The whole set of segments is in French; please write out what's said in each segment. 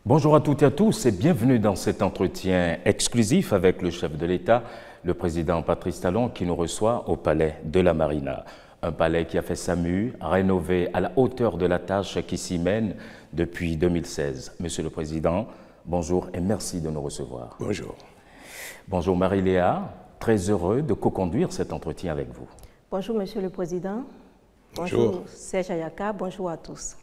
Bonjour à toutes et à tous et bienvenue dans cet entretien exclusif avec le chef de l'État, le président Patrice Talon, qui nous reçoit au palais de la Marina. Un palais qui a fait sa mue, rénové à la hauteur de la tâche qui s'y mène depuis 2016. Monsieur le Président, bonjour et merci de nous recevoir. Bonjour. Bonjour Marie-Léa, très heureux de co-conduire cet entretien avec vous. Bonjour Monsieur le Président. Bonjour. Serge Ayaka, bonjour à tous.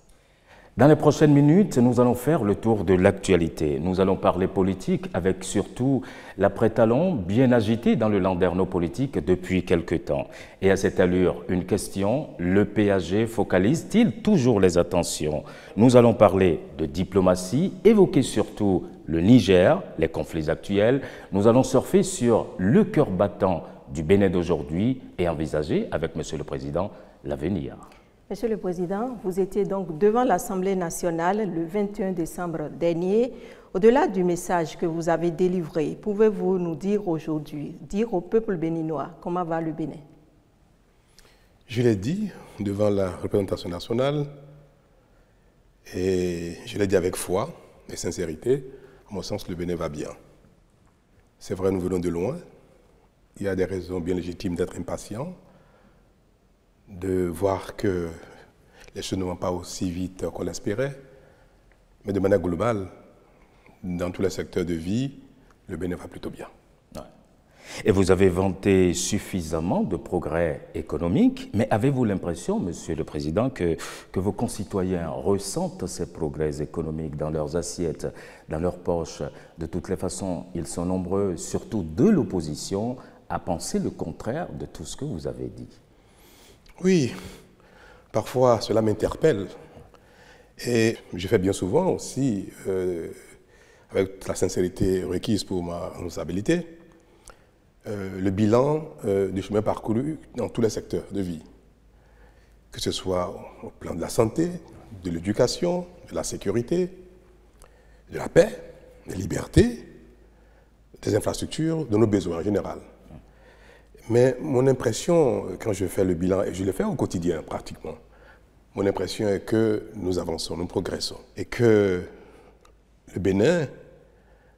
Dans les prochaines minutes, nous allons faire le tour de l'actualité. Nous allons parler politique avec surtout l'après-Talon bien agité dans le landerneau politique depuis quelque temps. Et à cette allure, une question, le PAG focalise-t-il toujours les attentions? Nous allons parler de diplomatie, évoquer surtout le Niger, les conflits actuels. Nous allons surfer sur le cœur battant du Bénin d'aujourd'hui et envisager avec Monsieur le Président l'avenir. Monsieur le Président, vous étiez donc devant l'Assemblée nationale le 21 décembre dernier. Au-delà du message que vous avez délivré, pouvez-vous nous dire aujourd'hui, dire au peuple béninois, comment va le Bénin? Je l'ai dit devant la représentation nationale et je l'ai dit avec foi et sincérité. À mon sens, le Bénin va bien. C'est vrai, nous venons de loin. Il y a des raisons bien légitimes d'être impatient, de voir que les choses ne vont pas aussi vite qu'on l'espérait. Mais de manière globale, dans tous les secteurs de vie, le Bénin va plutôt bien. Ouais. Et vous avez vanté suffisamment de progrès économiques, mais avez-vous l'impression, Monsieur le Président, que vos concitoyens ressentent ces progrès économiques dans leurs assiettes, dans leurs poches? De toutes les façons, ils sont nombreux, surtout de l'opposition, à penser le contraire de tout ce que vous avez dit. Oui, parfois cela m'interpelle et je fais bien souvent aussi, avec la sincérité requise pour ma responsabilité, le bilan du chemin parcouru dans tous les secteurs de vie, que ce soit au plan de la santé, de l'éducation, de la sécurité, de la paix, des libertés, des infrastructures, de nos besoins en général. Mais mon impression, quand je fais le bilan, et je le fais au quotidien pratiquement, mon impression est que nous avançons, nous progressons. Et que le Bénin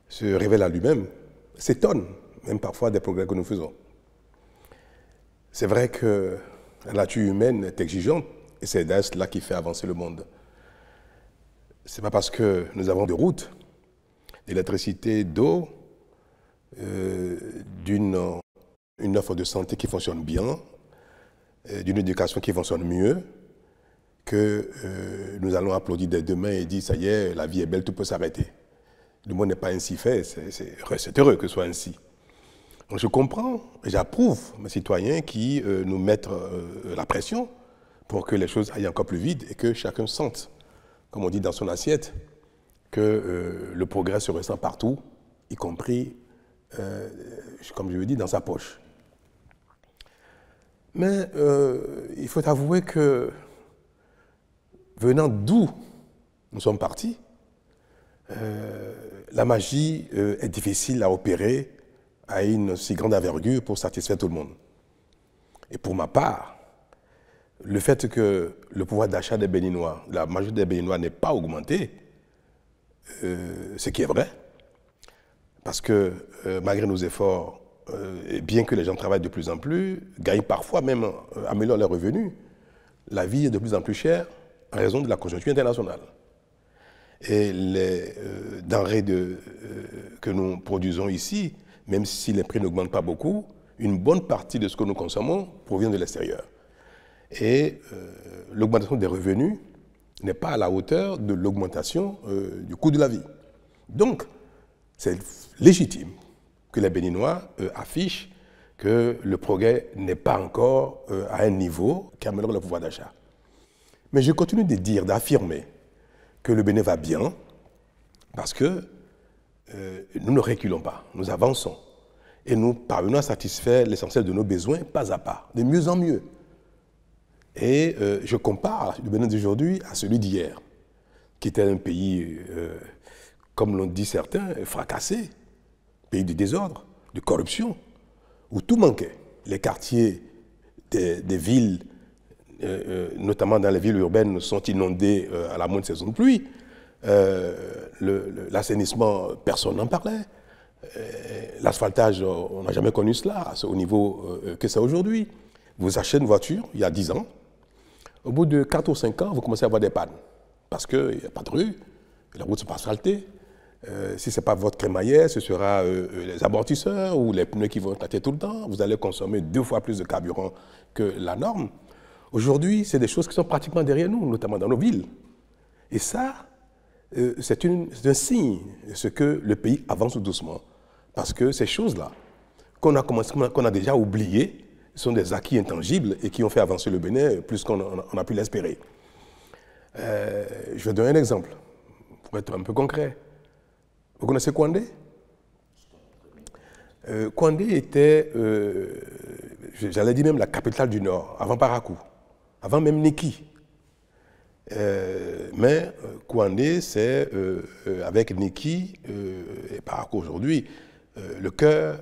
se révèle à lui-même, s'étonne même parfois des progrès que nous faisons. C'est vrai que la nature humaine est exigeante, et c'est d'ailleurs cela qui fait avancer le monde. Ce n'est pas parce que nous avons de routes, d'électricité, d'eau, une offre de santé qui fonctionne bien, d'une éducation qui fonctionne mieux, que nous allons applaudir dès demain et dire « ça y est, la vie est belle, tout peut s'arrêter ». Le monde n'est pas ainsi fait, c'est heureux que ce soit ainsi. Donc je comprends et j'approuve mes citoyens qui nous mettent la pression pour que les choses aillent encore plus vite et que chacun sente, comme on dit dans son assiette, que le progrès se ressent partout, y compris, comme je le dis, dans sa poche. Mais il faut avouer que, venant d'où nous sommes partis, la magie est difficile à opérer à une si grande envergure pour satisfaire tout le monde. Et pour ma part, le fait que le pouvoir d'achat des Béninois, la majorité des Béninois n'ait pas augmenté, ce qui est vrai, parce que malgré nos efforts, bien que les gens travaillent de plus en plus, gagnent parfois même, améliorent leurs revenus, la vie est de plus en plus chère en raison de la conjoncture internationale. Et les denrées que nous produisons ici, même si les prix n'augmentent pas beaucoup, une bonne partie de ce que nous consommons provient de l'extérieur. Et l'augmentation des revenus n'est pas à la hauteur de l'augmentation du coût de la vie. Donc, c'est légitime que les Béninois affichent que le progrès n'est pas encore à un niveau qui améliore le pouvoir d'achat. Mais je continue de dire, d'affirmer que le Bénin va bien parce que nous ne reculons pas, nous avançons et nous parvenons à satisfaire l'essentiel de nos besoins pas à pas, de mieux en mieux. Et je compare le Bénin d'aujourd'hui à celui d'hier, qui était un pays, comme l'ont dit certains, fracassé, pays de désordre, de corruption, où tout manquait. Les quartiers des villes, notamment dans les villes urbaines, sont inondés à la moindre saison de pluie. l'assainissement, personne n'en parlait. L'asphaltage, on n'a jamais connu cela au niveau que c'est aujourd'hui. Vous achetez une voiture, il y a 10 ans, au bout de 4 ou 5 ans, vous commencez à avoir des pannes. Parce qu'il n'y a pas de rue, la route ne sont pas asphaltée. Si ce n'est pas votre crémaillère, ce sera les amortisseurs ou les pneus qui vont éclater tout le temps. Vous allez consommer 2 fois plus de carburant que la norme. Aujourd'hui, c'est des choses qui sont pratiquement derrière nous, notamment dans nos villes. Et ça, c'est un signe de ce que le pays avance doucement. Parce que ces choses-là, qu'on a déjà oubliées, sont des acquis intangibles et qui ont fait avancer le Bénin plus qu'on a pu l'espérer. Je vais donner un exemple, pour être un peu concret. Vous connaissez Kouandé? Kouandé était, j'allais dire même la capitale du Nord, avant Parakou, avant même Niki. Mais Kouandé, c'est, avec Niki et Parakou aujourd'hui, le cœur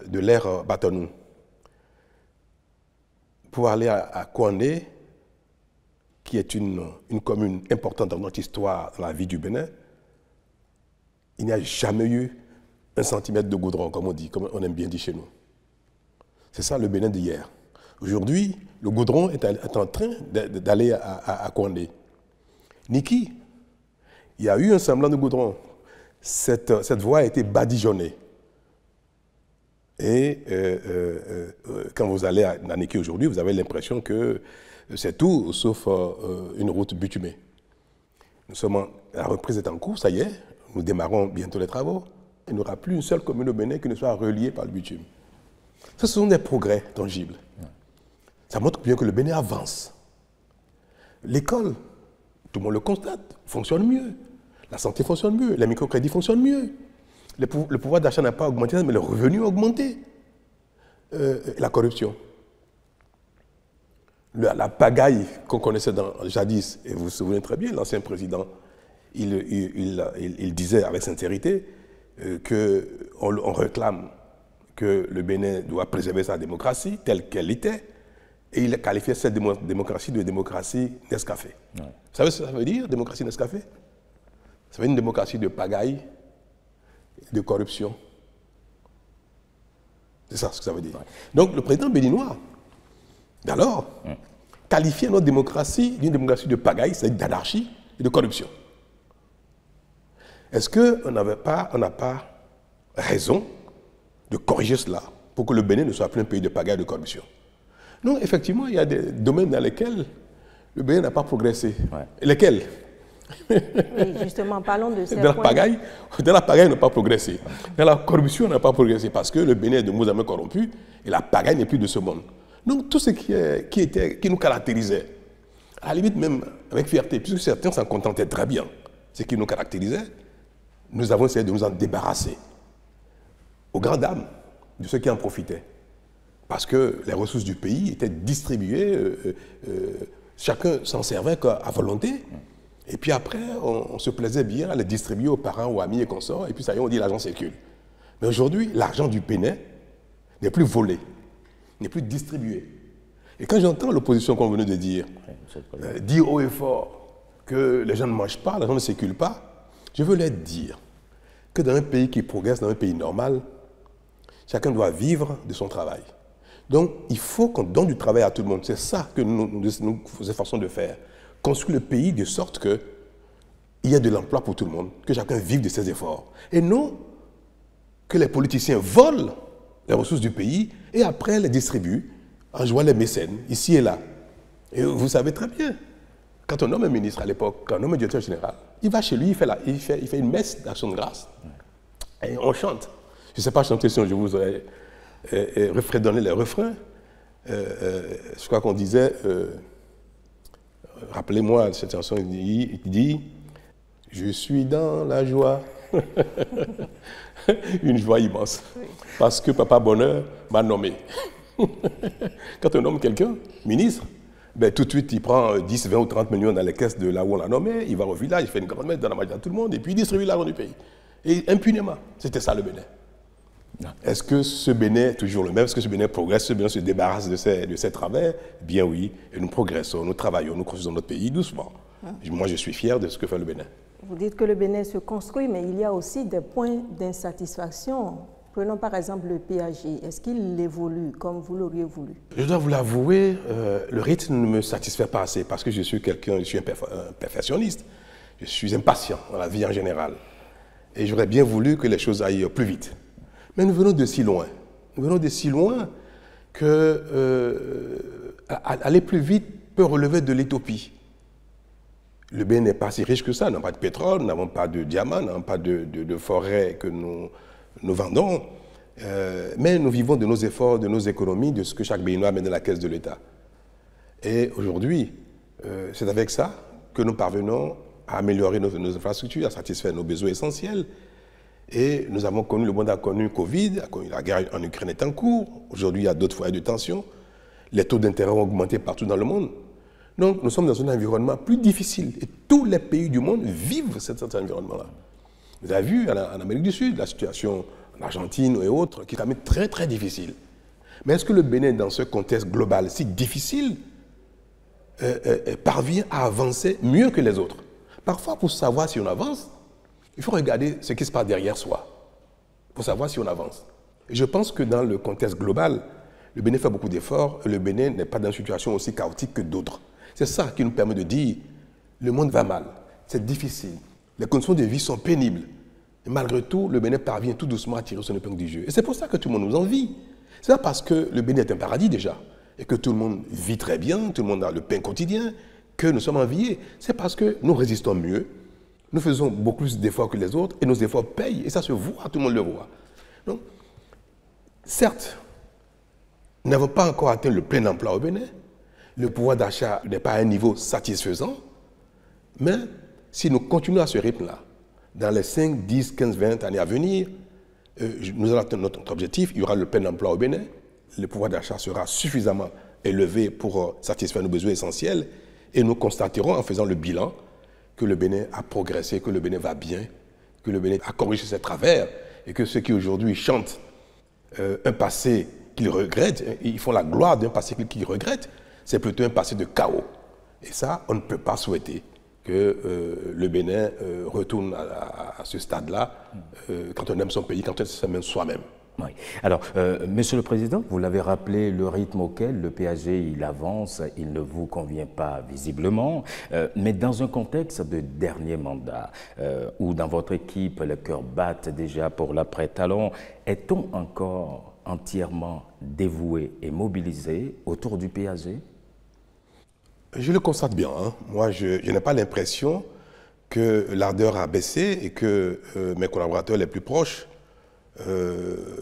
de l'ère Batonou. Pour aller à Kouandé, qui est une commune importante dans notre histoire, dans la vie du Bénin, il n'y a jamais eu 1 centimètre de goudron, comme on dit, comme on aime bien dire chez nous. C'est ça le Bénin d'hier. Aujourd'hui, le goudron est en train d'aller à Kouandé. Niki, il y a eu un semblant de goudron. Cette voie a été badigeonnée. Et quand vous allez à Niki aujourd'hui, vous avez l'impression que c'est tout sauf une route bitumée. La reprise est en cours, ça y est, nous démarrons bientôt les travaux. Il n'y aura plus une seule commune au Bénin qui ne soit reliée par le bitume. Ce sont des progrès tangibles. Ça montre bien que le Bénin avance. L'école, tout le monde le constate, fonctionne mieux. La santé fonctionne mieux, les microcrédits fonctionnent mieux. Le pouvoir d'achat n'a pas augmenté, mais le revenu a augmenté. La corruption. La pagaille qu'on connaissait jadis, et vous vous souvenez très bien, l'ancien président, il disait avec sincérité qu'on réclame que le Bénin doit préserver sa démocratie telle qu'elle était, et il qualifiait cette démocratie de démocratie Nescafé. Ouais. Vous savez ce que ça veut dire, démocratie Nescafé? Ça veut dire une démocratie de pagaille, de corruption. C'est ça ce que ça veut dire. Ouais. Donc le président béninois, d'alors, qualifiait notre démocratie d'une démocratie de pagaille, c'est-à-dire d'anarchie et de corruption. Est-ce qu'on n'a pas raison de corriger cela pour que le Bénin ne soit plus un pays de pagaille et de corruption? Non, effectivement, il y a des domaines dans lesquels le Bénin n'a pas progressé. Ouais. Lesquels? Oui, justement, parlons de ces points. Dans la pagaille, on n'a pas progressé. Dans la corruption, on n'a pas progressé parce que le Bénin est de moins en moins corrompu et la pagaille n'est plus de ce monde. Donc, tout ce qui nous caractérisait, à la limite même avec fierté, puisque certains s'en contentaient très bien, ce qui nous caractérisait, nous avons essayé de nous en débarrasser. Aux grandes dames de ceux qui en profitaient. Parce que les ressources du pays étaient distribuées, chacun s'en servait à volonté. Et puis après, on se plaisait bien à les distribuer aux parents, aux amis et consorts, et puis ça y est, on dit l'argent circule. Mais aujourd'hui, l'argent du Bénin n'est plus volé, n'est plus distribué. Et quand j'entends l'opposition qu'on venait de dire, dire haut et fort que les gens ne mangent pas, l'argent ne circule pas, je veux leur dire que dans un pays qui progresse, dans un pays normal, chacun doit vivre de son travail. Donc, il faut qu'on donne du travail à tout le monde. C'est ça que nous efforçons de faire. Construire le pays de sorte qu'il y ait de l'emploi pour tout le monde, que chacun vive de ses efforts. Et non que les politiciens volent les ressources du pays et après les distribuent en jouant les mécènes, ici et là. Et vous savez très bien, quand on nomme un ministre à l'époque, quand on nomme un directeur général, il va chez lui, il fait une messe d'action de grâce. Et on chante. Je ne sais pas chanter si je vous aurais donné les refrains. Je crois qu'on disait... Rappelez-moi cette chanson, il dit « Je suis dans la joie ». Une joie immense. Oui. Parce que Papa Bonheur m'a nommé. Quand on nomme quelqu'un, ministre, ben, tout de suite, il prend 10, 20 ou 30 millions dans les caisses de là où on l'a nommé, il va au village, il fait une grande messe, donne la magie à tout le monde, et puis il distribue l'argent du pays. Et impunément, c'était ça le Bénin. Est-ce que ce Bénin est toujours le même? Est-ce que ce Bénin progresse? Ce Bénin se débarrasse de ses travers? Bien oui, et nous progressons, nous travaillons, nous construisons notre pays doucement. Moi, je suis fier de ce que fait le Bénin. Vous dites que le Bénin se construit, mais il y a aussi des points d'insatisfaction. Prenons par exemple le PAG. Est-ce qu'il évolue comme vous l'auriez voulu? Je dois vous l'avouer, le rythme ne me satisfait pas assez parce que je suis un perfectionniste. Je suis impatient dans la vie en général. Et j'aurais bien voulu que les choses aillent plus vite. Mais nous venons de si loin. Nous venons de si loin que aller plus vite peut relever de l'utopie. Le Bénin n'est pas si riche que ça. Nous n'avons pas de pétrole, nous n'avons pas de diamants, nous n'avons pas de forêts que nous vendons. Mais nous vivons de nos efforts, de nos économies, de ce que chaque Béninois met dans la caisse de l'État. Et aujourd'hui, c'est avec ça que nous parvenons à améliorer nos infrastructures, à satisfaire nos besoins essentiels. Et nous avons connu, le monde a connu Covid, la guerre en Ukraine est en cours. Aujourd'hui, il y a d'autres foyers de tension. Les taux d'intérêt ont augmenté partout dans le monde. Donc, nous sommes dans un environnement plus difficile. Et tous les pays du monde vivent cet environnement-là. Vous avez vu en Amérique du Sud, la situation en Argentine et autres, qui est quand même très, très difficile. Mais est-ce que le Bénin, dans ce contexte global si difficile, parvient à avancer mieux que les autres? Parfois, pour savoir si on avance, il faut regarder ce qui se passe derrière soi, pour savoir si on avance. Et je pense que dans le contexte global, le Bénin fait beaucoup d'efforts, et le Bénin n'est pas dans une situation aussi chaotique que d'autres. C'est ça qui nous permet de dire, le monde va mal, c'est difficile, les conditions de vie sont pénibles. Et malgré tout, le Bénin parvient tout doucement à tirer son épingle du jeu. Et c'est pour ça que tout le monde nous envie. C'est pas parce que le Bénin est un paradis déjà, et que tout le monde vit très bien, tout le monde a le pain quotidien, que nous sommes enviés. C'est parce que nous résistons mieux, nous faisons beaucoup plus d'efforts que les autres, et nos efforts payent, et ça se voit, tout le monde le voit. Donc, certes, nous n'avons pas encore atteint le plein emploi au Bénin, le pouvoir d'achat n'est pas à un niveau satisfaisant, mais si nous continuons à ce rythme-là, dans les 5, 10, 15, 20 années à venir, nous allons atteindre notre objectif, il y aura le plein emploi au Bénin, le pouvoir d'achat sera suffisamment élevé pour satisfaire nos besoins essentiels, et nous constaterons en faisant le bilan que le Bénin a progressé, que le Bénin va bien, que le Bénin a corrigé ses travers, et que ceux qui aujourd'hui chantent un passé qu'ils regrettent, ils font la gloire d'un passé qu'ils regrettent, c'est plutôt un passé de chaos. Et ça, on ne peut pas souhaiter que le Bénin retourne à ce stade-là quand on aime son pays, quand on s'aime soi-même. Oui. Alors, Monsieur le Président, vous l'avez rappelé, le rythme auquel le PAG il avance, il ne vous convient pas visiblement, mais dans un contexte de dernier mandat, où dans votre équipe, les cœurs battent déjà pour l'après-talon, est-on encore entièrement dévoué et mobilisé autour du PAG? Je le constate bien. Hein. Moi, je n'ai pas l'impression que l'ardeur a baissé et que mes collaborateurs les plus proches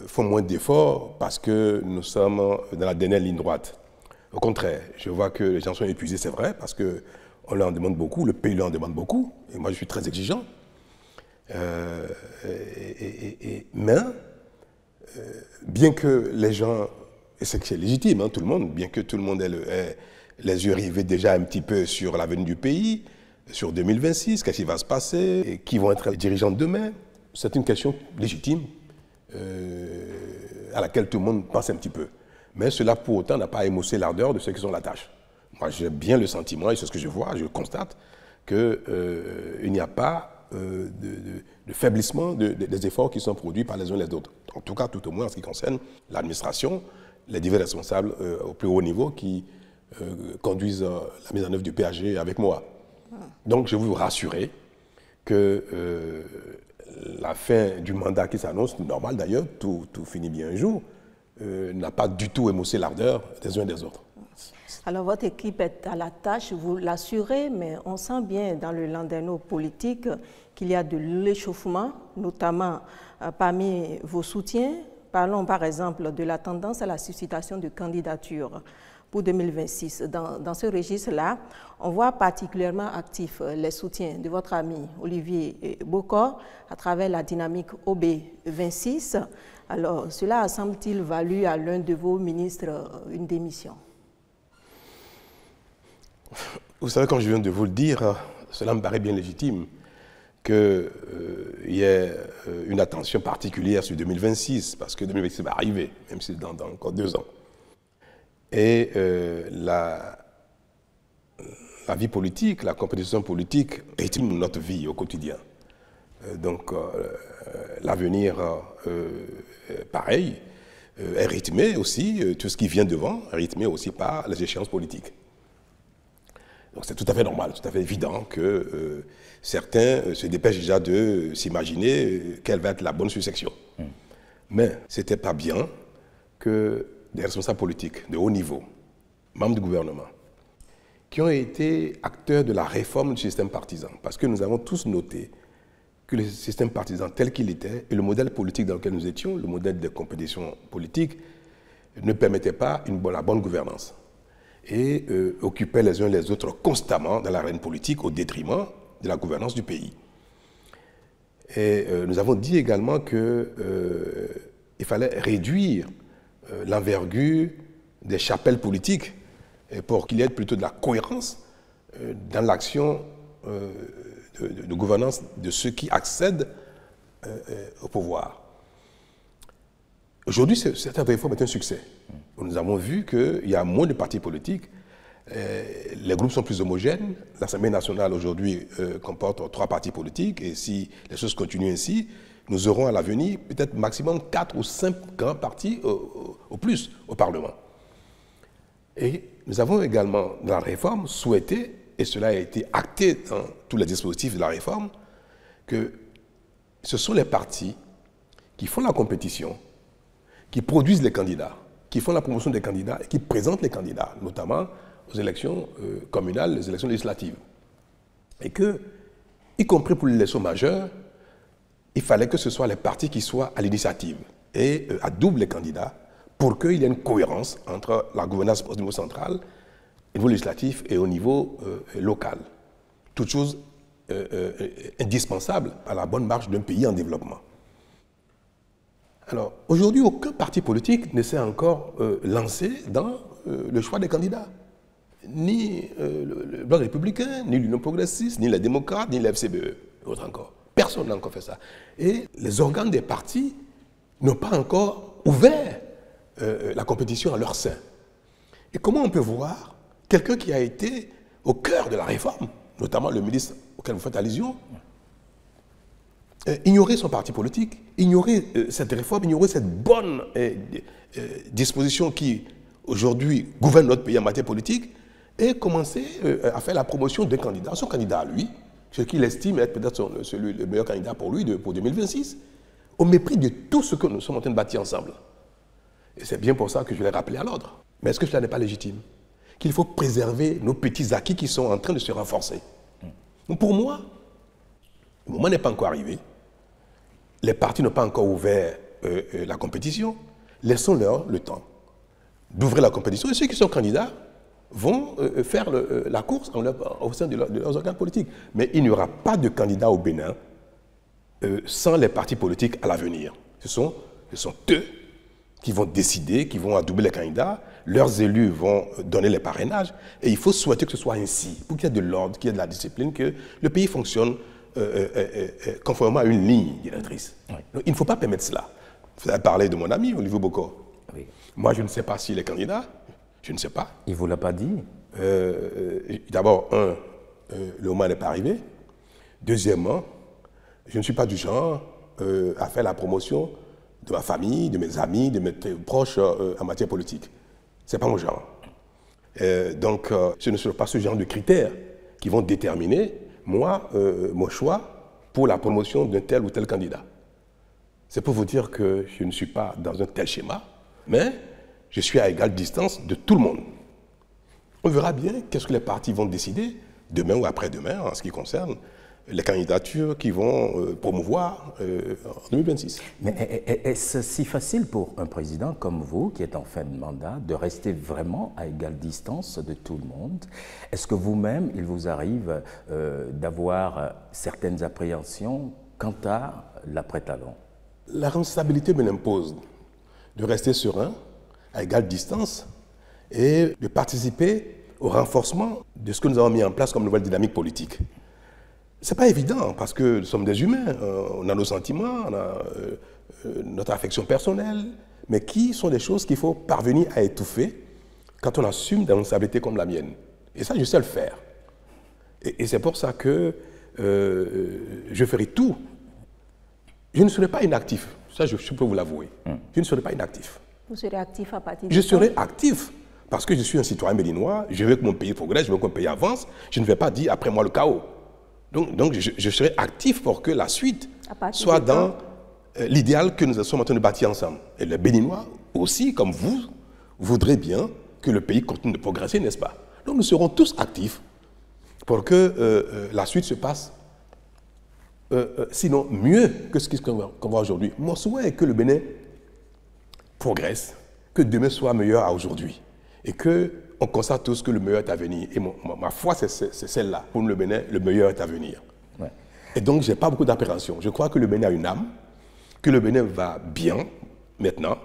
font moins d'efforts parce que nous sommes dans la dernière ligne droite. Au contraire, je vois que les gens sont épuisés, c'est vrai, parce qu'on leur en demande beaucoup, le pays leur en demande beaucoup, et moi je suis très exigeant. Mais, bien que les gens, et c'est légitime, hein, tout le monde, bien que tout le monde ait les yeux rivés déjà un petit peu sur l'avenir du pays, sur 2026, qu'est-ce qui va se passer, et qui vont être les dirigeants de demain, c'est une question légitime. À laquelle tout le monde pense un petit peu. Mais cela, pour autant, n'a pas émoussé l'ardeur de ceux qui ont la tâche. Moi, j'ai bien le sentiment, et c'est ce que je vois, je constate, qu'il n'y a pas de faiblissement des efforts qui sont produits par les uns et les autres. En tout cas, tout au moins en ce qui concerne l'administration, les divers responsables au plus haut niveau qui conduisent la mise en œuvre du PAG avec moi. Donc, je veux vous rassurer que la fin du mandat qui s'annonce, normal d'ailleurs, tout finit bien un jour, n'a pas du tout émoussé l'ardeur des uns et des autres. Alors votre équipe est à la tâche, vous l'assurez, mais on sent bien dans le landerneau politique qu'il y a de l'échauffement, notamment parmi vos soutiens. Parlons par exemple de la tendance à la suscitation de candidatures pour 2026. Dans ce registre-là, on voit particulièrement actifs les soutiens de votre ami Olivier Bokor à travers la dynamique OB26. Alors, cela semble-t-il valu à l'un de vos ministres une démission? Vous savez, comme je viens de vous le dire, cela me paraît bien légitime qu'il y ait une attention particulière sur 2026, parce que 2026 va arriver, même si c'est dans encore 2 ans. Et la la vie politique, la compétition politique rythme notre vie au quotidien. Donc l'avenir, pareil, est rythmé aussi, tout ce qui vient devant est rythmé aussi par les échéances politiques. Donc c'est tout à fait normal, tout à fait évident que certains se dépêchent déjà de s'imaginer quelle va être la bonne succession. Mais ce n'était pas bien que des responsables politiques de haut niveau, membres du gouvernement, qui ont été acteurs de la réforme du système partisan, parce que nous avons tous noté que le système partisan tel qu'il était et le modèle politique dans lequel nous étions, le modèle de compétition politique, ne permettait pas la bonne gouvernance et occupaient les uns les autres constamment dans l'arène politique au détriment de la gouvernance du pays. Et nous avons dit également qu'il fallait réduire l'envergure des chapelles politiques pour qu'il y ait plutôt de la cohérence dans l'action de gouvernance de ceux qui accèdent au pouvoir. Aujourd'hui, cette réforme est un succès. Nous avons vu qu'il y a moins de partis politiques, les groupes sont plus homogènes. L'Assemblée nationale aujourd'hui comporte 3 partis politiques et si les choses continuent ainsi, nous aurons à l'avenir peut-être maximum 4 ou 5 grands partis au plus au Parlement. Et nous avons également, dans la réforme, souhaité, et cela a été acté dans tous les dispositifs de la réforme, que ce sont les partis qui font la compétition, qui produisent les candidats, qui font la promotion des candidats et qui présentent les candidats, notamment aux élections communales, les élections législatives. Et que, y compris pour l'élection majeure, il fallait que ce soit les partis qui soient à l'initiative et à double les candidats pour qu'il y ait une cohérence entre la gouvernance au niveau central, au niveau législatif et au niveau local. Toute chose indispensable à la bonne marche d'un pays en développement. Alors, aujourd'hui, aucun parti politique ne s'est encore lancé dans le choix des candidats. Ni le Bloc républicain, ni l'Union progressiste, ni les démocrates, ni l'FCBE, autre encore. Personne n'a encore fait ça. Et les organes des partis n'ont pas encore ouvert la compétition à leur sein. Et comment on peut voir quelqu'un qui a été au cœur de la réforme, notamment le ministre auquel vous faites allusion, ignorer son parti politique, ignorer cette réforme, ignorer cette bonne disposition qui, aujourd'hui, gouverne notre pays en matière politique, et commencer à faire la promotion d'un candidat, son candidat à lui, ce qu'il estime être peut-être le meilleur candidat pour lui pour 2026, au mépris de tout ce que nous sommes en train de bâtir ensemble. Et c'est bien pour ça que je l'ai rappelé à l'ordre. Mais est-ce que cela n'est pas légitime? Qu'il faut préserver nos petits acquis qui sont en train de se renforcer. Donc pour moi, le moment n'est pas encore arrivé. Les partis n'ont pas encore ouvert la compétition. Laissons-leur le temps d'ouvrir la compétition. Et ceux qui sont candidats vont faire la course au sein de leurs organes politiques. Mais il n'y aura pas de candidats au Bénin sans les partis politiques à l'avenir. Ce sont eux qui vont décider, qui vont adouber les candidats, leurs élus vont donner les parrainages, et il faut souhaiter que ce soit ainsi, pour qu'il y ait de l'ordre, qu'il y ait de la discipline, que le pays fonctionne conformément à une ligne directrice. Oui. Donc, il ne faut pas permettre cela. Vous avez parlé de mon ami Olivier Bokor. Oui. Moi, je ne sais pas s'il est candidat, je ne sais pas. Il ne vous l'a pas dit? D'abord, le moment n'est pas arrivé. Deuxièmement, je ne suis pas du genre à faire la promotion de ma famille, de mes amis, de mes proches en matière politique. Ce n'est pas mon genre. Donc, ce ne sont pas ce genre de critères qui vont déterminer, moi, mon choix pour la promotion d'un tel ou tel candidat. C'est pour vous dire que je ne suis pas dans un tel schéma, mais je suis à égale distance de tout le monde. On verra bien qu'est-ce que les partis vont décider demain ou après-demain en ce qui concerne les candidatures qui vont promouvoir en 2026. Mais est-ce si facile pour un président comme vous, qui est en fin de mandat, de rester vraiment à égale distance de tout le monde? Est-ce que vous-même, il vous arrive d'avoir certaines appréhensions quant à l'après-talon? La responsabilité me l'impose de rester serein, à égale distance, et de participer au renforcement de ce que nous avons mis en place comme nouvelle dynamique politique. Ce n'est pas évident parce que nous sommes des humains, on a nos sentiments, on a notre affection personnelle, mais qui sont des choses qu'il faut parvenir à étouffer quand on assume des responsabilités comme la mienne. Et ça, je sais le faire. Et c'est pour ça que je ferai tout. Je ne serai pas inactif. Ça, je peux vous l'avouer. Je ne serai pas inactif. Vous serez actif à partir de Je serai actif parce que je suis un citoyen béninois. Je veux que mon pays progresse, je veux que mon pays avance. Je ne vais pas dire après moi le chaos. Donc je serai actif pour que la suite soit dans l'idéal que nous sommes en train de bâtir ensemble. Et les Béninois aussi, comme vous, voudraient bien que le pays continue de progresser, n'est-ce pas? Donc nous serons tous actifs pour que la suite se passe, sinon mieux que ce qu'on voit aujourd'hui. Mon souhait est que le Bénin progresse, que demain soit meilleur à aujourd'hui et qu'on constate tous que le meilleur est à venir. Et ma foi, c'est celle-là. Pour nous, le Bénin, le meilleur est à venir. Ouais. Et donc, je n'ai pas beaucoup d'appréhension. Je crois que le Bénin a une âme, que le Bénin va bien maintenant,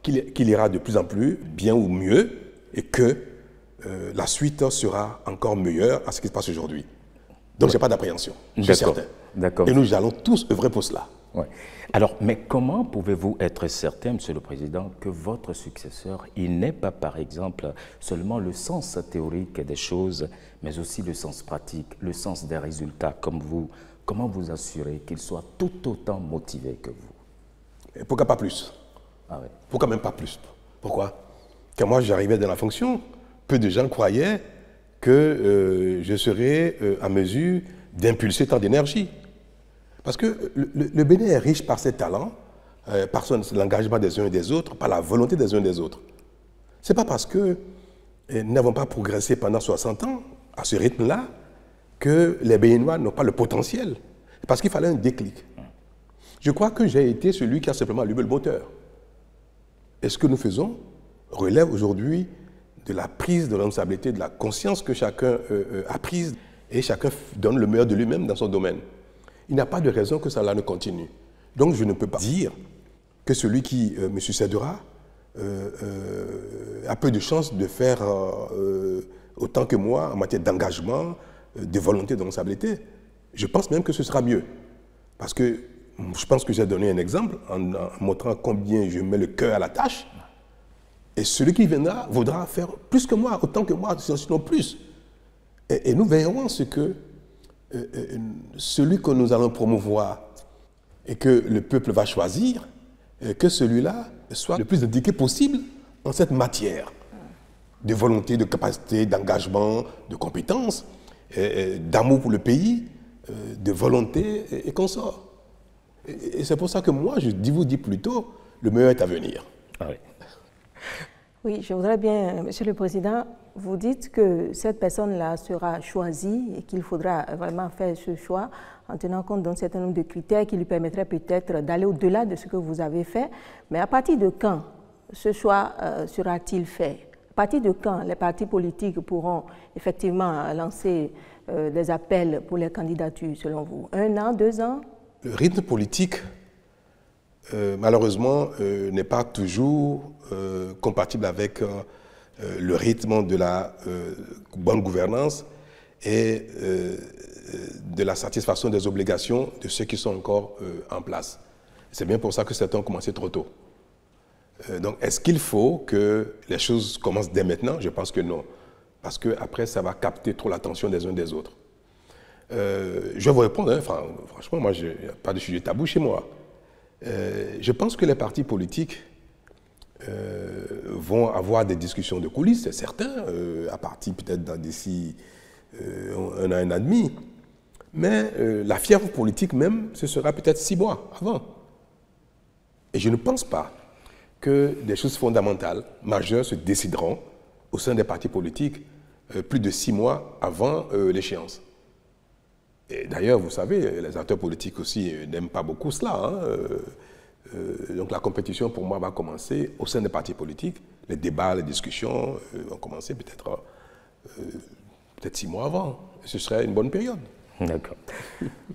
qu'il ira de plus en plus bien ou mieux et que la suite sera encore meilleure à ce qui se passe aujourd'hui. Donc, je n'ai pas d'appréhension, je suis certain. Et nous allons tous œuvrer pour cela. Ouais. Alors, mais comment pouvez-vous être certain, Monsieur le Président, que votre successeur, il n'ait pas, par exemple, seulement le sens théorique des choses, mais aussi le sens pratique, le sens des résultats comme vous? Comment vous assurer qu'il soit tout autant motivé que vous? Et pourquoi pas plus? Ah ouais. Pourquoi même pas plus? Pourquoi? Quand moi j'arrivais dans la fonction, peu de gens croyaient que je serais en mesure d'impulser tant d'énergie. Parce que le Bénin est riche par ses talents, par l'engagement des uns et des autres, par la volonté des uns et des autres. Ce n'est pas parce que nous n'avons pas progressé pendant 60 ans à ce rythme-là que les Béninois n'ont pas le potentiel. Parce qu'il fallait un déclic. Je crois que j'ai été celui qui a simplement allumé le moteur. Et ce que nous faisons relève aujourd'hui de la prise de responsabilité, de la conscience que chacun a prise et chacun donne le meilleur de lui-même dans son domaine. Il n'y a pas de raison que cela ne continue. Donc je ne peux pas dire que celui qui me succédera a peu de chances de faire autant que moi en matière d'engagement, de volonté, de responsabilité. Je pense même que ce sera mieux. Parce que je pense que j'ai donné un exemple en montrant combien je mets le cœur à la tâche. Et celui qui viendra voudra faire plus que moi, autant que moi, sinon plus. Et nous veillerons à ce que celui que nous allons promouvoir et que le peuple va choisir, que celui-là soit le plus indiqué possible en cette matière de volonté, de capacité, d'engagement, de compétence, d'amour pour le pays, de volonté et consorts. Et c'est pour ça que moi, je vous dis plutôt, le meilleur est à venir. Ah oui. Oui, je voudrais bien, Monsieur le Président, vous dites que cette personne-là sera choisie et qu'il faudra vraiment faire ce choix en tenant compte d'un certain nombre de critères qui lui permettraient peut-être d'aller au-delà de ce que vous avez fait. Mais à partir de quand ce choix sera-t-il fait? À partir de quand les partis politiques pourront effectivement lancer des appels pour les candidatures, selon vous? 1 an, 2 ans? Le rythme politique, malheureusement, n'est pas toujours compatible avec le rythme de la bonne gouvernance et de la satisfaction des obligations de ceux qui sont encore en place. C'est bien pour ça que certains ont commencé trop tôt. Donc, est-ce qu'il faut que les choses commencent dès maintenant? Je pense que non. Parce qu'après, ça va capter trop l'attention des uns des autres. Je vais vous répondre, hein, franchement, moi, il n'y a pas de sujet tabou chez moi. Je pense que les partis politiques vont avoir des discussions de coulisses, c'est certain, à partir peut-être d'ici 1 an et demi. Mais la fièvre politique même, ce sera peut-être 6 mois avant. Et je ne pense pas que des choses fondamentales, majeures, se décideront au sein des partis politiques plus de 6 mois avant l'échéance. Et d'ailleurs, vous savez, les acteurs politiques aussi n'aiment pas beaucoup cela. Hein. Donc la compétition, pour moi, va commencer au sein des partis politiques. Les débats, les discussions vont commencer peut-être 6 mois avant. Ce serait une bonne période. D'accord.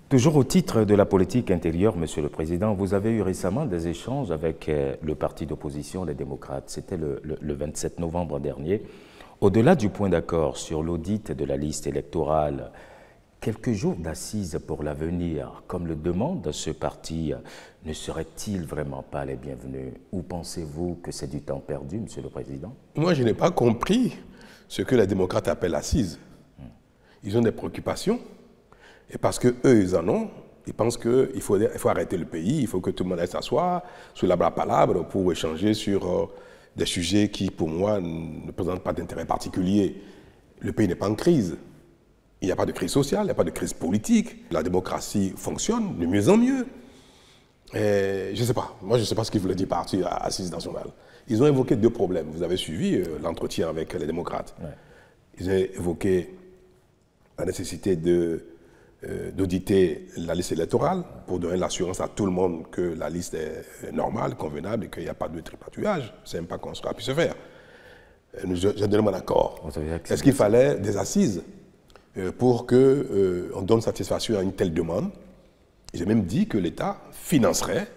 Toujours au titre de la politique intérieure, Monsieur le Président, vous avez eu récemment des échanges avec le parti d'opposition, les démocrates. C'était le 27 novembre dernier. Au-delà du point d'accord sur l'audit de la liste électorale, quelques jours d'assises pour l'avenir, comme le demande ce parti, ne seraient-ils vraiment pas les bienvenus? Ou pensez-vous que c'est du temps perdu, Monsieur le Président? Moi, je n'ai pas compris ce que les démocrates appellent assises. Ils ont des préoccupations, et parce qu'eux, ils en ont, ils pensent qu'il faut arrêter le pays, il faut que tout le monde aille s'asseoir sous la palabre pour échanger sur des sujets qui, pour moi, ne présentent pas d'intérêt particulier. Le pays n'est pas en crise. Il n'y a pas de crise sociale, il n'y a pas de crise politique. La démocratie fonctionne de mieux en mieux. Et je ne sais pas. Moi, je ne sais pas ce qu'ils voulaient dire par assise nationale. Ils ont évoqué deux problèmes. Vous avez suivi l'entretien avec les démocrates. Ouais. Ils ont évoqué la nécessité d'auditer la liste électorale pour donner l'assurance à tout le monde que la liste est normale, convenable et qu'il n'y a pas de tripatouillage. Ce n'est même pas qu'on sera pu se faire. J'ai donné mon accord. Est-ce qu'il fallait des assises pour qu'on donne satisfaction à une telle demande? J'ai même dit que l'État financerait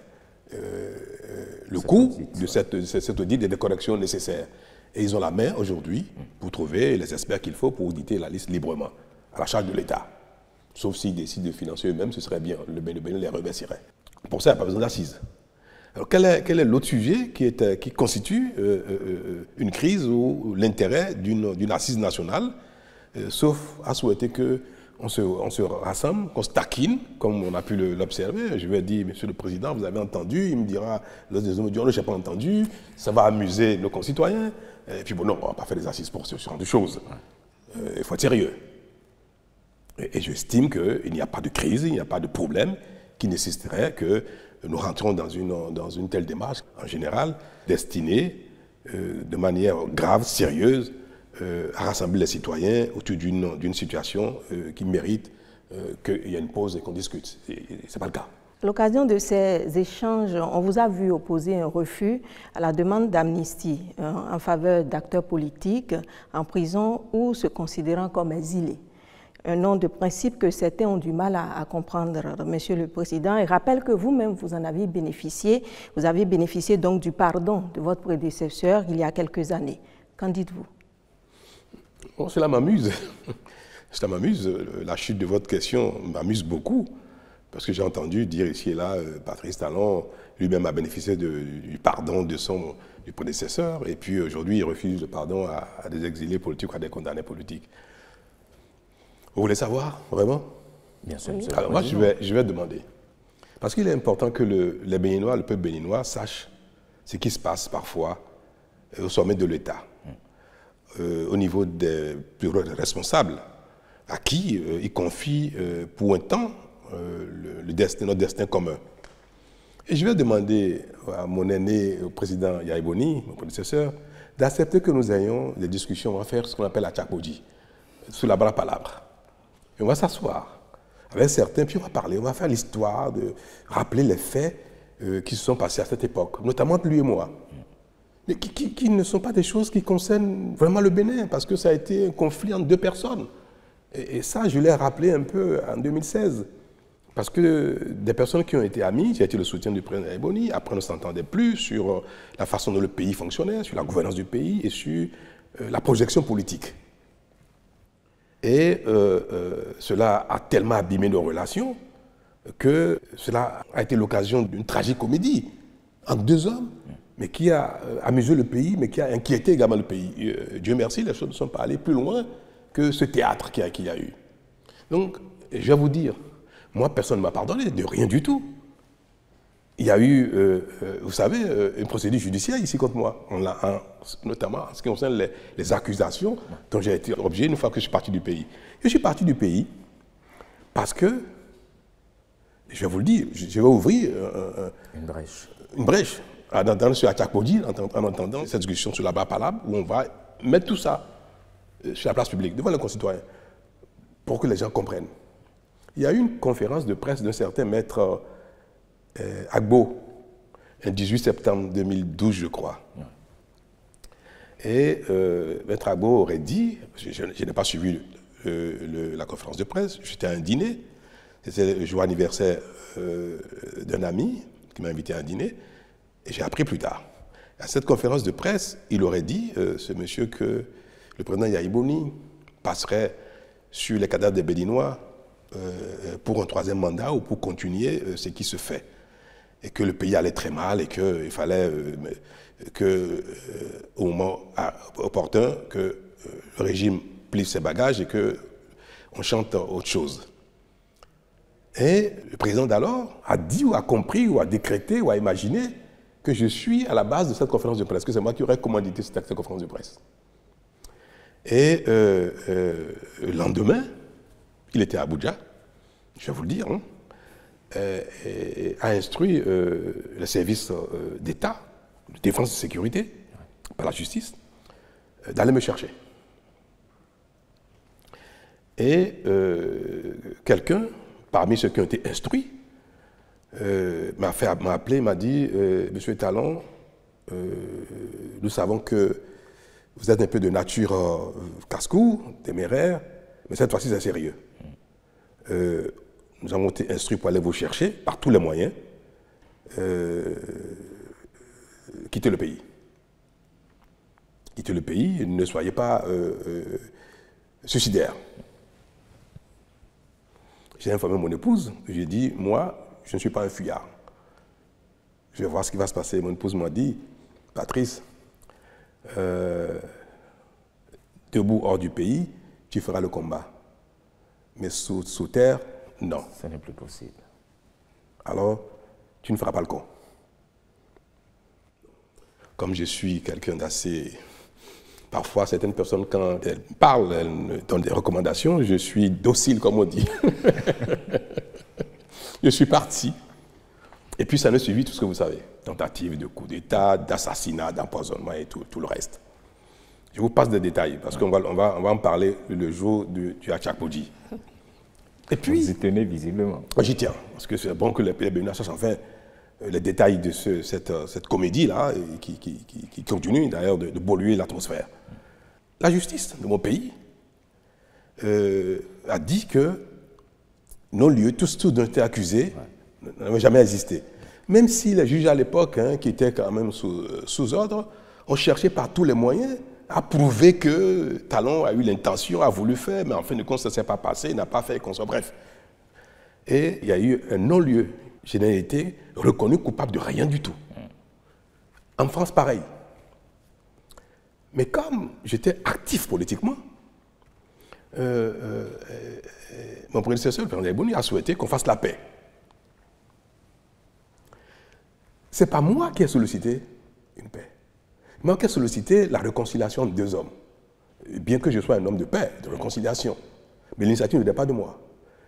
le coût de cette audit et des corrections nécessaires. Et ils ont la main aujourd'hui pour trouver les experts qu'il faut pour auditer la liste librement, à la charge de l'État. Sauf s'ils décident de financer eux-mêmes, ce serait bien, le Bénin les remercierait. Pour ça, il n'y a pas besoin d'assises. Alors quel est l'autre sujet qui constitue une crise ou l'intérêt d'une assise nationale, sauf à souhaiter qu'on se rassemble, qu'on se taquine, comme on a pu l'observer. Je vais dire, Monsieur le Président, vous avez entendu, il me dira, je n'ai pas entendu, ça va amuser nos concitoyens. Et puis bon, non, on ne va pas faire des assises pour ce genre de choses. Il faut être sérieux. Et j'estime qu'il n'y a pas de crise, il n'y a pas de problème qui nécessiterait que nous rentrons dans une telle démarche, en général, destinée de manière grave, sérieuse, à rassembler les citoyens autour d'une situation qui mérite qu'il y ait une pause et qu'on discute. Ce n'est pas le cas. À l'occasion de ces échanges, on vous a vu opposer un refus à la demande d'amnistie en faveur d'acteurs politiques en prison ou se considérant comme exilés. Un nom de principe que certains ont du mal à comprendre, Monsieur le Président, et rappelle que vous-même, vous en avez bénéficié. Vous avez bénéficié donc du pardon de votre prédécesseur il y a quelques années. Qu'en dites-vous? Bon, cela m'amuse. Cela m'amuse. La chute de votre question m'amuse beaucoup, parce que j'ai entendu dire ici et là, Patrice Talon lui-même a bénéficié du pardon du prédécesseur, et puis aujourd'hui, il refuse le pardon à des exilés politiques ou à des condamnés politiques. Vous voulez savoir, vraiment? Bien sûr. Alors moi, je vais demander. Parce qu'il est important que les Béninois, le peuple béninois, sache ce qui se passe parfois au sommet de l'État, au niveau des plus gros responsables, à qui ils confient pour un temps notre destin commun. Et je vais demander à mon aîné, au président Yaya Boni, mon prédécesseur, d'accepter que nous ayons des discussions, on va faire ce qu'on appelle la tchakpoji, sous la palabre. Et on va s'asseoir avec certains, puis on va parler, on va faire l'histoire, de rappeler les faits qui se sont passés à cette époque, notamment lui et moi. Mais qui ne sont pas des choses qui concernent vraiment le Bénin, parce que ça a été un conflit entre deux personnes. Et ça, je l'ai rappelé un peu en 2016. Parce que des personnes qui ont été amies, j'ai été le soutien du président Eboni, après on ne s'entendait plus sur la façon dont le pays fonctionnait, sur la gouvernance du pays et sur la projection politique. Et cela a tellement abîmé nos relations que cela a été l'occasion d'une tragicomédie entre deux hommes, mais qui a amusé le pays, mais qui a inquiété également le pays. Dieu merci, les choses ne sont pas allées plus loin que ce théâtre qu'il y a eu. Donc, je vais vous dire, moi, personne ne m'a pardonné, de rien du tout. Il y a eu, vous savez, une procédure judiciaire ici contre moi, notamment en ce qui concerne les accusations dont j'ai été objet une fois que je suis parti du pays. Je suis parti du pays parce que, je vais vous le dire, je vais ouvrir une brèche sur la tchakpoji, en entendant cette discussion sur la palabre, où on va mettre tout ça sur la place publique, devant les concitoyens, pour que les gens comprennent. Il y a eu une conférence de presse d'un certain maître Agbo, le 18 septembre 2012, je crois. Et maître Agbo aurait dit, je n'ai pas suivi la conférence de presse, j'étais à un dîner, c'était le jour anniversaire d'un ami qui m'a invité à un dîner, et j'ai appris plus tard. À cette conférence de presse, il aurait dit, ce monsieur, que le président Yaya Boni passerait sur les cadavres des Béninois pour un troisième mandat ou pour continuer ce qui se fait. Et que le pays allait très mal et qu'il fallait au moment opportun que le régime plie ses bagages et qu'on on chante autre chose. Et le président d'alors a dit ou a compris ou a décrété ou a imaginé que je suis à la base de cette conférence de presse, que c'est moi qui aurais commandité cette conférence de presse. Et le lendemain, il était à Abuja, je vais vous le dire, hein, et a instruit le service d'État, de défense et de sécurité, par la justice, d'aller me chercher. Et quelqu'un, parmi ceux qui ont été instruits, m'a appelé, m'a dit « Monsieur Talon, nous savons que vous êtes un peu de nature casse-cou, téméraire, mais cette fois-ci c'est sérieux. Nous avons été instruits pour aller vous chercher par tous les moyens, quittez le pays. Quittez le pays, ne soyez pas suicidaire. » J'ai informé mon épouse, j'ai dit, moi, je ne suis pas un fuyard. Je vais voir ce qui va se passer. Mon épouse m'a dit, Patrice, debout hors du pays, tu feras le combat. Mais sous terre, non. Ce n'est plus possible. Alors, tu ne feras pas le con. Comme je suis quelqu'un d'assez... Parfois, certaines personnes, quand elles parlent, elles me donnent des recommandations, je suis docile, comme on dit. Je suis parti. Et puis, ça ne suivit tout ce que vous savez. Tentative de coup d'État, d'assassinat, d'empoisonnement et tout le reste. Je vous passe des détails, parce qu'on va en parler le jour du Achakpoji. Et puis... Vous y tenez visiblement. J'y tiens, parce que c'est bon que les Béninois sachent enfin les détails de cette comédie-là, qui continue d'ailleurs de polluer l'atmosphère. La justice de mon pays a dit que non-lieu, tous dont étaient accusés n'avaient jamais existé. Même si les juges à l'époque, qui étaient quand même sous ordre, ont cherché par tous les moyens à prouver que Talon a eu l'intention, a voulu faire, mais en fin de compte, ça ne s'est pas passé, il n'a pas fait qu'on soit bref. Et il y a eu un non-lieu. Je n'ai été reconnu coupable de rien du tout. En France, pareil. Mais comme j'étais actif politiquement, mon prédécesseur, le président Eboni, a souhaité qu'on fasse la paix. Ce n'est pas moi qui ai sollicité une paix. Moi qui ai sollicité la réconciliation de deux hommes. Bien que je sois un homme de paix, de réconciliation. Mais l'initiative ne venait pas de moi.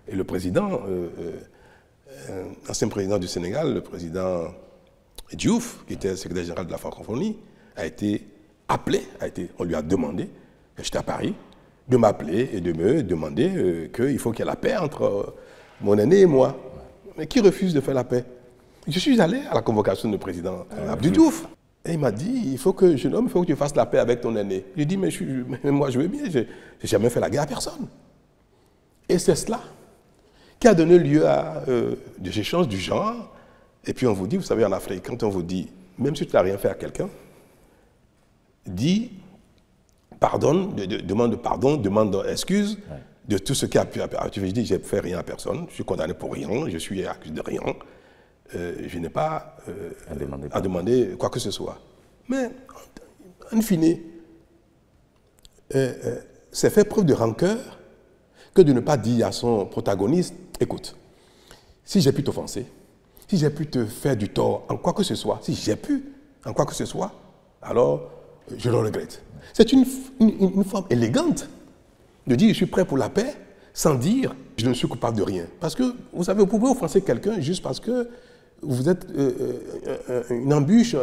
Et le président, l'ancien président du Sénégal, le président Diouf, qui était secrétaire général de la francophonie, a été appelé, on lui a demandé, j'étais à Paris, de m'appeler et de me demander qu'il faut qu'il y ait la paix entre mon aîné et moi. Mais qui refuse de faire la paix? Je suis allé à la convocation du président Abdou Diouf. Et il m'a dit, il faut que tu fasses la paix avec ton aîné. J'ai dit, mais moi je veux bien, je n'ai jamais fait la guerre à personne. Et c'est cela qui a donné lieu à des échanges du genre. Et puis on vous dit, vous savez, en Afrique, quand on vous dit, même si tu n'as rien fait à quelqu'un, dis pardonne, demande pardon, demande excuse de tout ce qui a pu... Je dis, je n'ai fait rien à personne, je suis condamné pour rien, je suis accusé de rien. Je n'ai pas à demander quoi que ce soit. Mais, en fine, c'est faire preuve de rancœur que de ne pas dire à son protagoniste, écoute, si j'ai pu t'offenser, si j'ai pu te faire du tort en quoi que ce soit, si j'ai pu en quoi que ce soit, alors je le regrette. C'est une forme élégante de dire je suis prêt pour la paix sans dire je ne suis coupable de rien. Parce que, vous savez, vous pouvez offenser quelqu'un juste parce que vous êtes une embûche,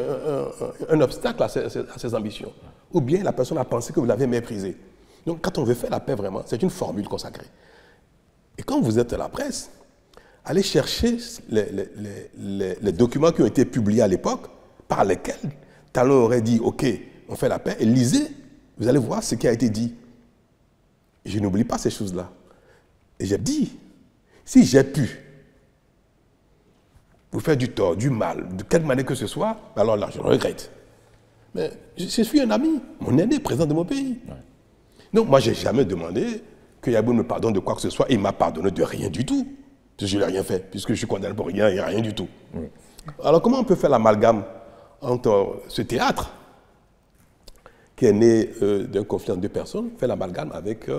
un obstacle à ses ambitions. Ou bien la personne a pensé que vous l'avez méprisé. Donc quand on veut faire la paix vraiment, c'est une formule consacrée. Et quand vous êtes à la presse, allez chercher les documents qui ont été publiés à l'époque, par lesquels Talon aurait dit, ok, on fait la paix, et lisez, vous allez voir ce qui a été dit. Et je n'oublie pas ces choses-là. Et j'ai dit, si j'ai pu vous faire du tort, du mal, de quelque manière que ce soit, alors là, je regrette. Mais je suis un ami, mon aîné, président de mon pays. Ouais. Donc moi, je n'ai jamais demandé que Yabou me pardonne de quoi que ce soit, et il m'a pardonné de rien du tout. Je n'ai rien fait, puisque je suis condamné pour rien et rien du tout. Oui. Alors comment on peut faire l'amalgame entre ce théâtre, qui est né d'un conflit entre deux personnes, faire l'amalgame avec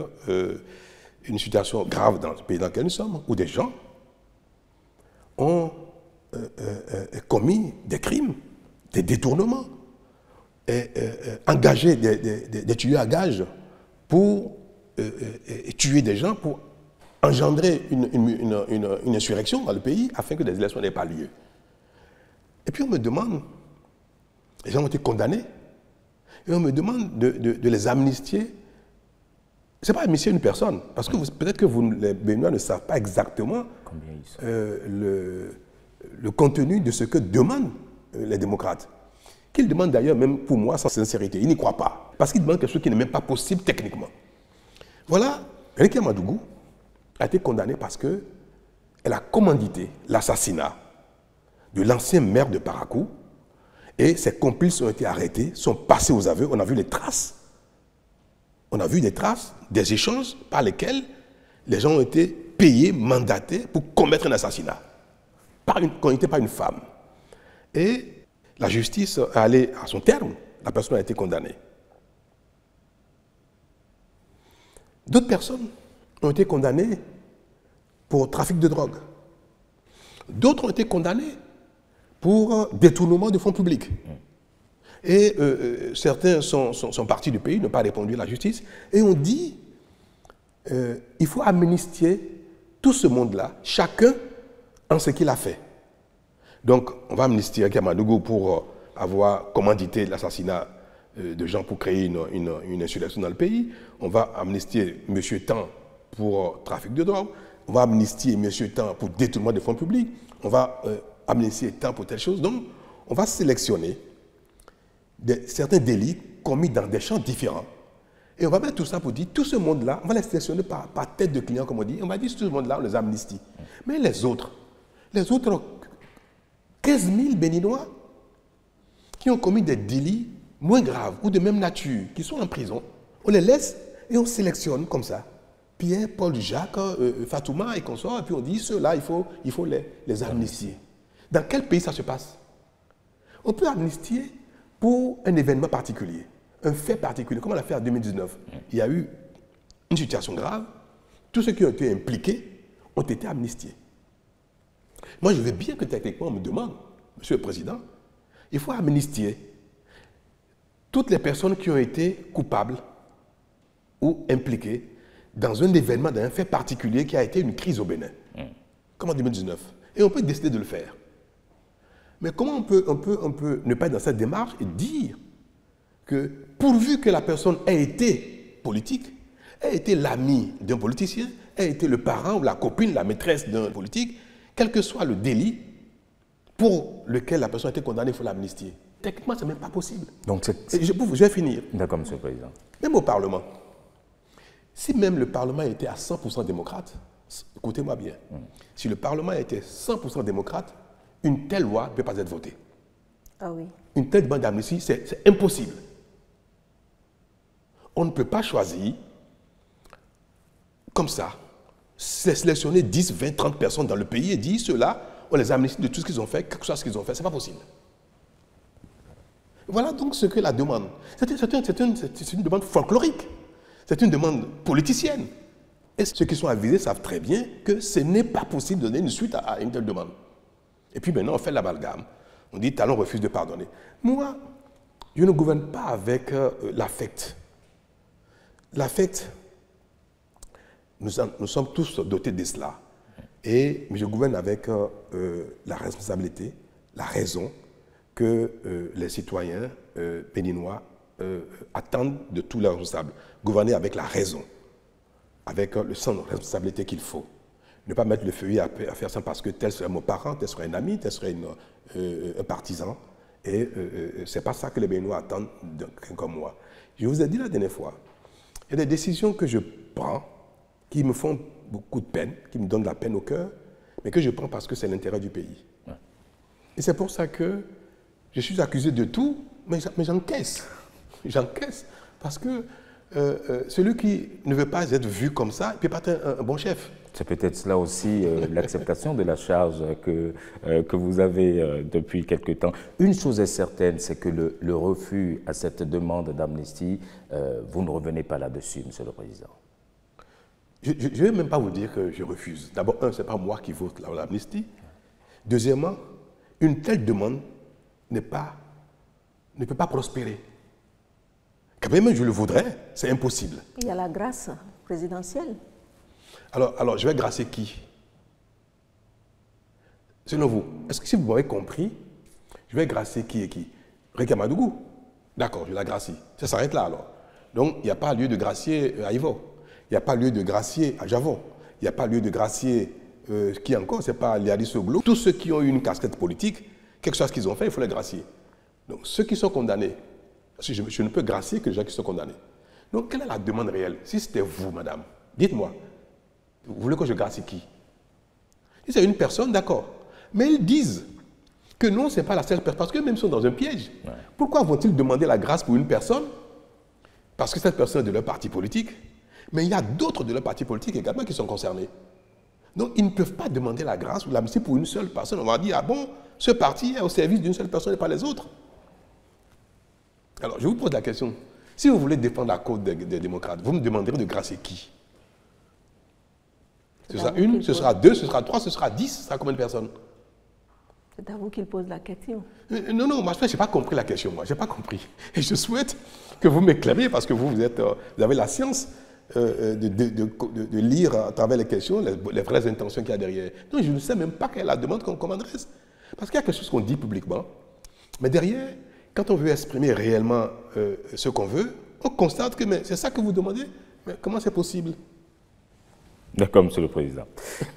une situation grave dans le pays dans lequel nous sommes, où des gens ont commis des crimes, des détournements, et engagé des tueurs à gages pour tuer des gens, pour engendrer une insurrection dans le pays afin que des élections n'aient pas lieu. Et puis on me demande, les gens ont été condamnés, et on me demande de les amnistier. Ce n'est pas amnistier une personne, parce que peut-être que les Béninois ne savent pas exactement le contenu de ce que demandent les démocrates. Qu'ils demandent d'ailleurs, même pour moi, sans sincérité. Ils n'y croient pas. Parce qu'ils demandent quelque chose qui n'est même pas possible techniquement. Voilà, Réki Amadougou a été condamnée parce qu'elle a commandité l'assassinat de l'ancien maire de Parakou, et ses complices ont été arrêtés, sont passés aux aveux, on a vu les traces. On a vu des traces, des échanges par lesquels les gens ont été payés, mandatés pour commettre un assassinat, condamné par une femme. Et la justice est allée à son terme, la personne a été condamnée. D'autres personnes ont été condamnées pour trafic de drogue. D'autres ont été condamnées pour détournement de fonds publics. Et certains sont partis du pays, n'ont pas répondu à la justice, et on dit il faut amnistier tout ce monde-là, chacun en ce qu'il a fait. Donc, on va amnistier Réki Amadougou pour avoir commandité l'assassinat de gens pour créer une insurrection dans le pays. On va amnistier M. Tan pour trafic de drogue. On va amnistier M. Tan pour détournement de fonds publics. On va amnistier Tan pour telle chose. Donc, on va sélectionner certains délits commis dans des champs différents. Et on va mettre tout ça pour dire, tout ce monde-là, on va les sélectionner par tête de client, comme on dit. On va dire, tout ce monde-là, on les amnistie. Mais les autres 15 000 Béninois qui ont commis des délits moins graves ou de même nature, qui sont en prison, on les laisse et on sélectionne comme ça. Pierre, Paul, Jacques, Fatouma et consorts, et puis on dit, ceux-là, il faut les amnistier. Dans quel pays ça se passe? On peut amnistier pour un événement particulier, un fait particulier, comme on l'a fait en 2019. Il y a eu une situation grave, tous ceux qui ont été impliqués ont été amnistiés. Moi, je veux bien que techniquement, on me demande, Monsieur le Président, il faut amnistier toutes les personnes qui ont été coupables ou impliquées dans un événement, dans un fait particulier qui a été une crise au Bénin, comme en 2019. Et on peut décider de le faire. Mais comment on peut ne pas être dans cette démarche et dire que pourvu que la personne ait été politique, ait été l'ami d'un politicien, ait été le parent ou la copine, la maîtresse d'un politique, quel que soit le délit pour lequel la personne a été condamnée, il faut l'amnistier. Techniquement, ce n'est même pas possible. Donc, je vais finir. D'accord, Monsieur le Président. Même au Parlement. Si même le Parlement était à 100% démocrate, écoutez-moi bien, si le Parlement était 100% démocrate, une telle loi ne peut pas être votée. Ah oui. Une telle demande d'amnistie, c'est impossible. On ne peut pas choisir comme ça, sélectionner 10, 20, 30 personnes dans le pays et dire ceux-là, on les amnistie de tout ce qu'ils ont fait, quel que soit ce qu'ils ont fait. Ce n'est pas possible. Voilà donc ce que la demande. C'est une demande folklorique. C'est une demande politicienne. Et ceux qui sont avisés savent très bien que ce n'est pas possible de donner une suite à une telle demande. Et puis maintenant, on fait l'amalgame. On dit, Talon refuse de pardonner. Moi, je ne gouverne pas avec l'affect. L'affect, nous sommes tous dotés de cela. Et je gouverne avec la responsabilité, la raison que les citoyens béninois attendent de tous leurs responsables. Gouverner avec la raison, avec le sens de responsabilité qu'il faut. Ne pas mettre le feuillet à faire ça parce que tel serait mon parent, tel serait un ami, tel serait un partisan. Et ce n'est pas ça que les Béninois attendent de quelqu'un comme moi. Je vous ai dit la dernière fois, il y a des décisions que je prends qui me font beaucoup de peine, qui me donnent de la peine au cœur, mais que je prends parce que c'est l'intérêt du pays. Ouais. Et c'est pour ça que je suis accusé de tout, mais j'encaisse. J'encaisse parce que celui qui ne veut pas être vu comme ça, il ne peut pas être un bon chef. C'est peut-être cela aussi l'acceptation de la charge que vous avez depuis quelque temps. Une chose est certaine, c'est que le refus à cette demande d'amnistie, vous ne revenez pas là-dessus, Monsieur le Président. je ne vais même pas vous dire que je refuse. D'abord, un, ce n'est pas moi qui vote l'amnistie. Deuxièmement, une telle demande ne peut pas prospérer. Quand même je le voudrais, c'est impossible. Il y a la grâce présidentielle. Alors, je vais grâcer qui? Selon vous, est-ce que si vous m'avez compris, je vais grâcer qui et qui? Rika Madougou. D'accord, je la gracie. Ça s'arrête là alors. Donc, il n'y a pas lieu de gracier à Ivo. Il n'y a pas lieu de gracier à Javon. Il n'y a pas lieu de gracier qui encore, ce n'est pas Liadi Soglo. Tous ceux qui ont eu une casquette politique, quelque chose qu'ils ont fait, il faut les gracier. Donc, ceux qui sont condamnés, je ne peux gracier que les gens qui sont condamnés. Donc, quelle est la demande réelle? Si c'était vous, madame, dites-moi, vous voulez que je gracie qui? Si c'est une personne, d'accord. Mais ils disent que non, ce n'est pas la seule personne, parce qu'eux-mêmes sont dans un piège. Ouais. Pourquoi vont-ils demander la grâce pour une personne? Parce que cette personne est de leur parti politique. Mais il y a d'autres de leur parti politique également qui sont concernés. Donc, ils ne peuvent pas demander la grâce ou l'amnistie pour une seule personne. On va dire, ah bon, ce parti est au service d'une seule personne et pas les autres. Alors, je vous pose la question. Si vous voulez défendre la cause des démocrates, vous me demanderez de gracier qui? Ce sera une, ce sera deux, ce sera trois, ce sera 10, ce sera combien de personnes? C'est à vous qu'il pose la question. Non, moi, je n'ai pas compris la question, moi. Je n'ai pas compris. Et je souhaite que vous m'éclairiez parce que vous avez la science de lire à travers les questions les vraies intentions qu'il y a derrière. Non, je ne sais même pas quelle est la demande qu'on m'adresse. Parce qu'il y a quelque chose qu'on dit publiquement, mais derrière, quand on veut exprimer réellement ce qu'on veut, on constate que c'est ça que vous demandez. Mais comment c'est possible? D'accord, Monsieur le Président.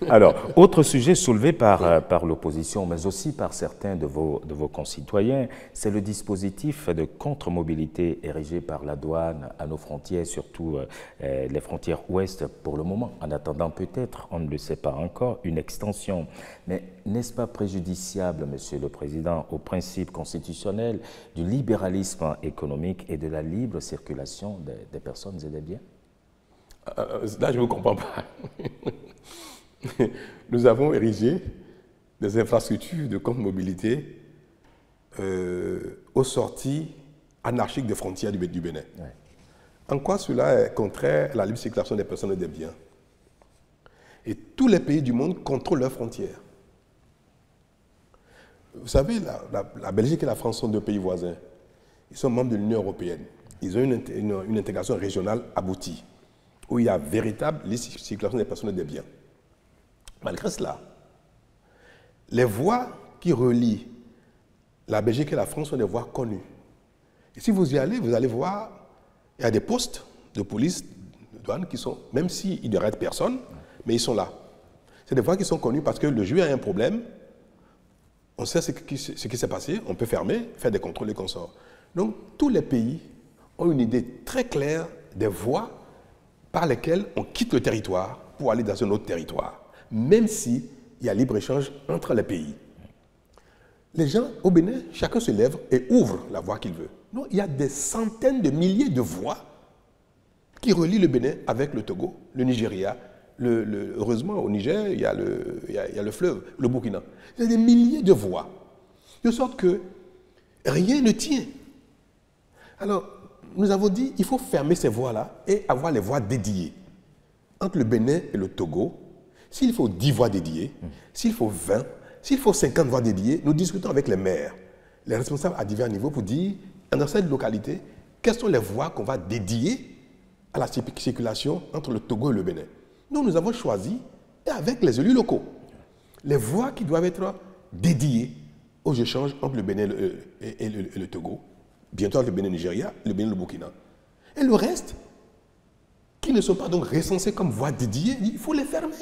Alors, autre sujet soulevé par l'opposition, mais aussi par certains de vos concitoyens, c'est le dispositif de contre-mobilité érigé par la douane à nos frontières, surtout les frontières ouest pour le moment, en attendant peut-être, on ne le sait pas encore, une extension. Mais n'est-ce pas préjudiciable, Monsieur le Président, au principe constitutionnel du libéralisme économique et de la libre circulation des personnes et des biens? Là, je ne vous comprends pas. Nous avons érigé des infrastructures de contre-mobilité aux sorties anarchiques des frontières du Bénin. Ouais. En quoi cela est contraire à la libre circulation des personnes et des biens? Et tous les pays du monde contrôlent leurs frontières. Vous savez, la Belgique et la France sont deux pays voisins. Ils sont membres de l'Union européenne. Ils ont une intégration régionale aboutie, où il y a véritable circulation des personnes et des biens. Malgré cela, les voies qui relient la Belgique et la France sont des voies connues. Et si vous y allez, vous allez voir, il y a des postes de police, de douane qui sont, même s'ils ne arrêtent personne, mais ils sont là. C'est des voies qui sont connues parce que le juge a un problème, on sait ce qui s'est passé, on peut fermer, faire des contrôles et consorts. Donc, tous les pays ont une idée très claire des voies par lesquels on quitte le territoire pour aller dans un autre territoire, même s'il y a libre-échange entre les pays. Les gens au Bénin, chacun se lève et ouvre la voie qu'il veut. Non, il y a des centaines de milliers de voies qui relient le Bénin avec le Togo, le Nigeria. Heureusement, au Niger, il y a le fleuve, le Burkina. Il y a des milliers de voies, de sorte que rien ne tient. Alors, nous avons dit qu'il faut fermer ces voies-là et avoir les voies dédiées. Entre le Bénin et le Togo, s'il faut 10 voies dédiées, s'il faut 20, s'il faut 50 voies dédiées, nous discutons avec les maires, les responsables à divers niveaux pour dire, dans cette localité, quelles sont les voies qu'on va dédier à la circulation entre le Togo et le Bénin. Nous avons choisi, et avec les élus locaux, les voies qui doivent être dédiées aux échanges entre le Bénin et le Togo, bientôt le Bénin Nigeria, le Bénin le Burkina. Et le reste, qui ne sont pas donc recensés comme voies dédiées, il faut les fermer.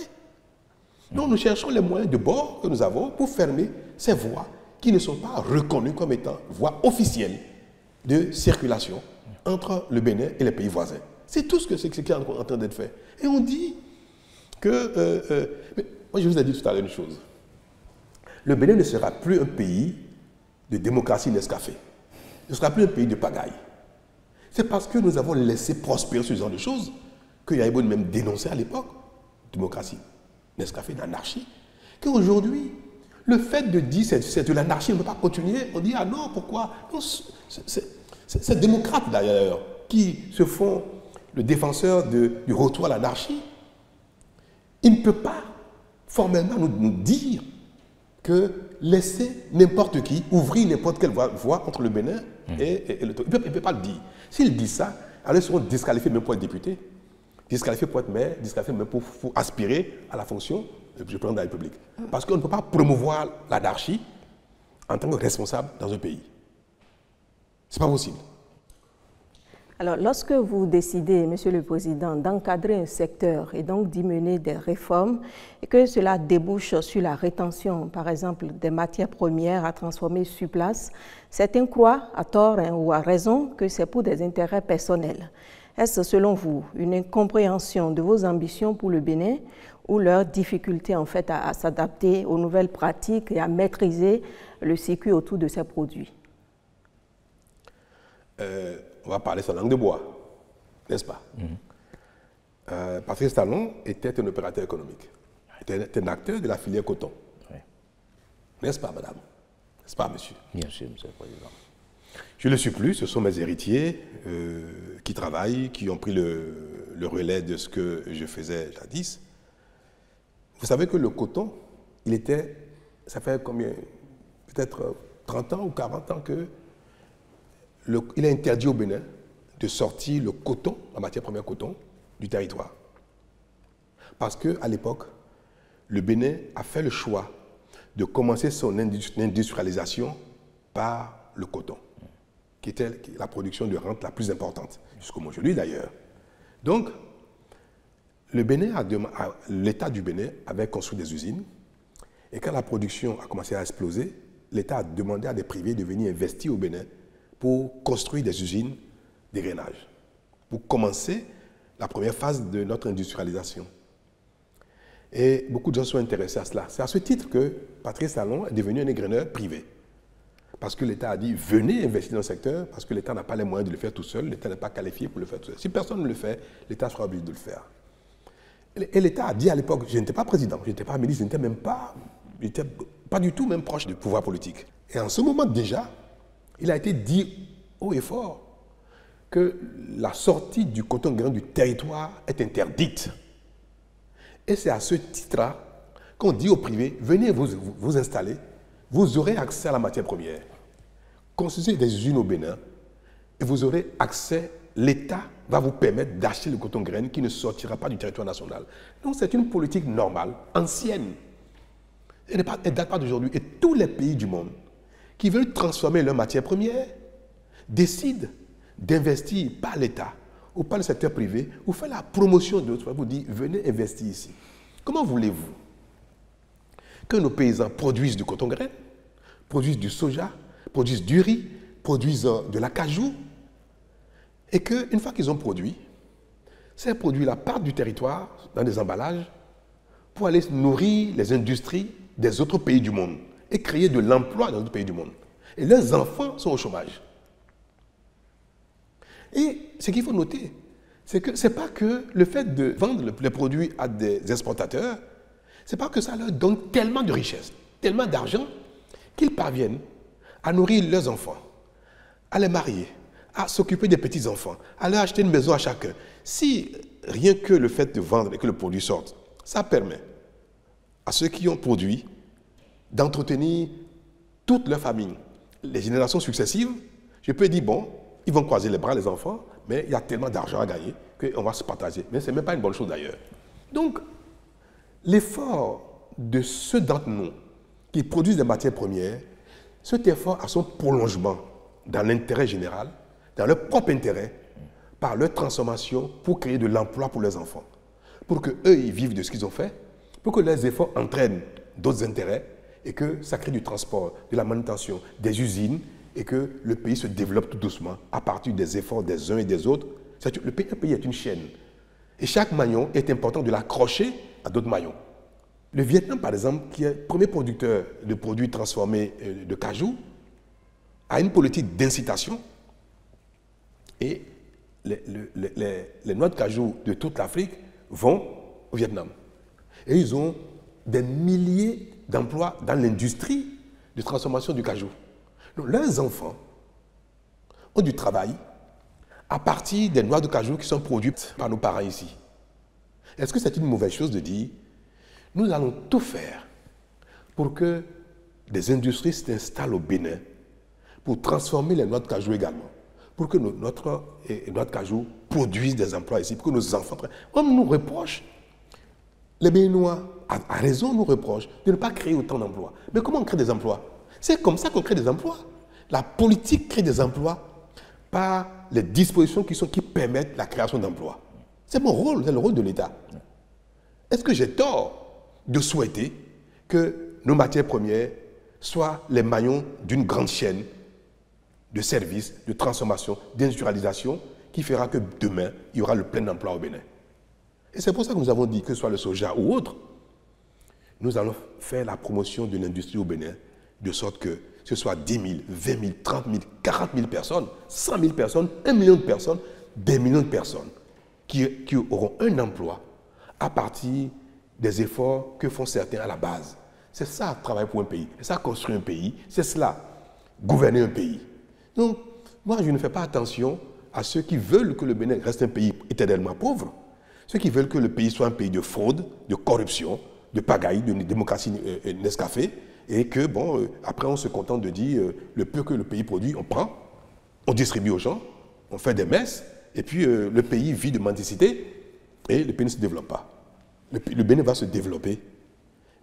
Donc nous cherchons les moyens de bord que nous avons pour fermer ces voies qui ne sont pas reconnues comme étant voies officielles de circulation entre le Bénin et les pays voisins. C'est tout ce qui est en train d'être fait. Et on dit que... mais moi je vous ai dit tout à l'heure une chose. Le Bénin ne sera plus un pays de démocratie Nescafé. Ne sera plus un pays de pagaille. C'est parce que nous avons laissé prospérer ce genre de choses que Yaïboun même dénonçait à l'époque, démocratie, Nescafé, d'anarchie, qu'aujourd'hui, le fait de dire c'est de l'anarchie, on ne peut pas continuer, on dit ah non, pourquoi? C'est démocrates d'ailleurs qui se font le défenseur du retour à l'anarchie, il ne peut pas formellement nous dire que laisser n'importe qui ouvrir n'importe quelle voie entre le Bénin et le Togo. Il ne peut pas le dire. S'il dit ça, alors ils seront disqualifiés même pour être députés, disqualifiés pour être maire, disqualifiés même pour aspirer à la fonction du président de la République. Parce qu'on ne peut pas promouvoir l'anarchie en tant que responsable dans un pays. Ce n'est pas possible. Alors, lorsque vous décidez, Monsieur le Président, d'encadrer un secteur et donc d'y mener des réformes et que cela débouche sur la rétention, par exemple, des matières premières à transformer sur place, certains croient, à tort ou à raison, que c'est pour des intérêts personnels. Est-ce, selon vous, une incompréhension de vos ambitions pour le Bénin ou leur difficulté, en fait, à s'adapter aux nouvelles pratiques et à maîtriser le circuit autour de ces produits? On va parler sa langue de bois, n'est-ce pas? Patrice Talon était un opérateur économique, était un acteur de la filière coton. Oui. N'est-ce pas, madame? N'est-ce pas, monsieur? Bien sûr, monsieur le président. Je ne le suis plus, ce sont mes héritiers qui travaillent, qui ont pris le relais de ce que je faisais jadis. Vous savez que le coton, ça fait combien? Peut-être 30 ans ou 40 ans que il est interdit au Bénin de sortir le coton, la matière première coton, du territoire. Parce qu'à l'époque, le Bénin a fait le choix de commencer son industrialisation par le coton, qui était la production de rente la plus importante, jusqu'aujourd'hui d'ailleurs. Donc, l'État du Bénin avait construit des usines, et quand la production a commencé à exploser, l'État a demandé à des privés de venir investir au Bénin pour construire des usines d'égrainage, pour commencer la première phase de notre industrialisation. Et beaucoup de gens sont intéressés à cela. C'est à ce titre que Patrice Talon est devenu un égreneur privé. Parce que l'État a dit, venez investir dans le secteur, parce que l'État n'a pas les moyens de le faire tout seul, l'État n'est pas qualifié pour le faire tout seul. Si personne ne le fait, l'État sera obligé de le faire. Et l'État a dit à l'époque, je n'étais pas président, je n'étais pas ministre, je n'étais même pas, pas du tout même proche du pouvoir politique. Et en ce moment déjà, il a été dit haut et fort que la sortie du coton grain du territoire est interdite. Et c'est à ce titre-là qu'on dit aux privés, venez vous installer, vous aurez accès à la matière première. Construisez des usines au Bénin et vous aurez accès, l'État va vous permettre d'acheter le coton grain qui ne sortira pas du territoire national. Donc c'est une politique normale, ancienne. Elle ne date pas d'aujourd'hui. Et tous les pays du monde qui veulent transformer leur matière première décident d'investir par l'État ou par le secteur privé ou faire la promotion d'autres. Vous dites, venez investir ici. Comment voulez-vous que nos paysans produisent du coton grain, produisent du soja, produisent du riz, produisent de l'acajou, et qu'une fois qu'ils ont produit, ces produits-là partent du territoire dans des emballages pour aller nourrir les industries des autres pays du monde et créer de l'emploi dans d'autres pays du monde. Et leurs enfants sont au chômage. Et ce qu'il faut noter, c'est que ce n'est pas que le fait de vendre les produits à des exportateurs, ce n'est pas que ça leur donne tellement de richesses, tellement d'argent, qu'ils parviennent à nourrir leurs enfants, à les marier, à s'occuper des petits-enfants, à leur acheter une maison à chacun. Si rien que le fait de vendre et que le produit sorte, ça permet à ceux qui ont produit d'entretenir toute leur famille, les générations successives, je peux dire, bon, ils vont croiser les bras, les enfants, mais il y a tellement d'argent à gagner qu'on va se partager. Mais ce n'est même pas une bonne chose d'ailleurs. Donc, l'effort de ceux d'entre nous qui produisent des matières premières, cet effort a son prolongement dans l'intérêt général, dans leur propre intérêt, par leur transformation pour créer de l'emploi pour leurs enfants. Pour qu'eux, ils vivent de ce qu'ils ont fait, pour que leurs efforts entraînent d'autres intérêts et que ça crée du transport, de la manutention, des usines et que le pays se développe tout doucement à partir des efforts des uns et des autres. Un pays est une chaîne. Et chaque maillon est important de l'accrocher à d'autres maillons. Le Vietnam, par exemple, qui est le premier producteur de produits transformés de cajou, a une politique d'incitation et les noix de cajou de toute l'Afrique vont au Vietnam. Et ils ont des milliers d'emplois dans l'industrie de transformation du cajou. Donc, leurs enfants ont du travail à partir des noix de cajou qui sont produites par nos parents ici. Est-ce que c'est une mauvaise chose de dire Nous allons tout faire pour que des industries s'installent au Bénin, pour transformer les noix de cajou également, pour que notre noix de cajou produisent des emplois ici, pour que nos enfants... On nous reproche, les Béninois, à raison, nous reprochent de ne pas créer autant d'emplois. Mais comment on crée des emplois? C'est comme ça qu'on crée des emplois. La politique crée des emplois par les dispositions qui permettent la création d'emplois. C'est mon rôle, c'est le rôle de l'État. Est-ce que j'ai tort de souhaiter que nos matières premières soient les maillons d'une grande chaîne de services, de transformation, d'industrialisation qui fera que demain, il y aura le plein emploi au Bénin? Et c'est pour ça que nous avons dit que ce soit le soja ou autre, nous allons faire la promotion de l'industrie au Bénin de sorte que ce soit 10 000, 20 000, 30 000, 40 000 personnes, 100 000 personnes, 1 million de personnes, des millions de personnes qui auront un emploi à partir des efforts que font certains à la base. C'est ça, travailler pour un pays. C'est ça, construire un pays. C'est cela, gouverner un pays. Donc, moi, je ne fais pas attention à ceux qui veulent que le Bénin reste un pays éternellement pauvre. Ceux qui veulent que le pays soit un pays de fraude, de corruption, de pagaille, de démocratie Nescafé, et que, bon, après, on se contente de dire le peu que le pays produit, on prend, on distribue aux gens, on fait des messes, et puis le pays vit de mendicité, et le pays ne se développe pas. Le Bénin va se développer,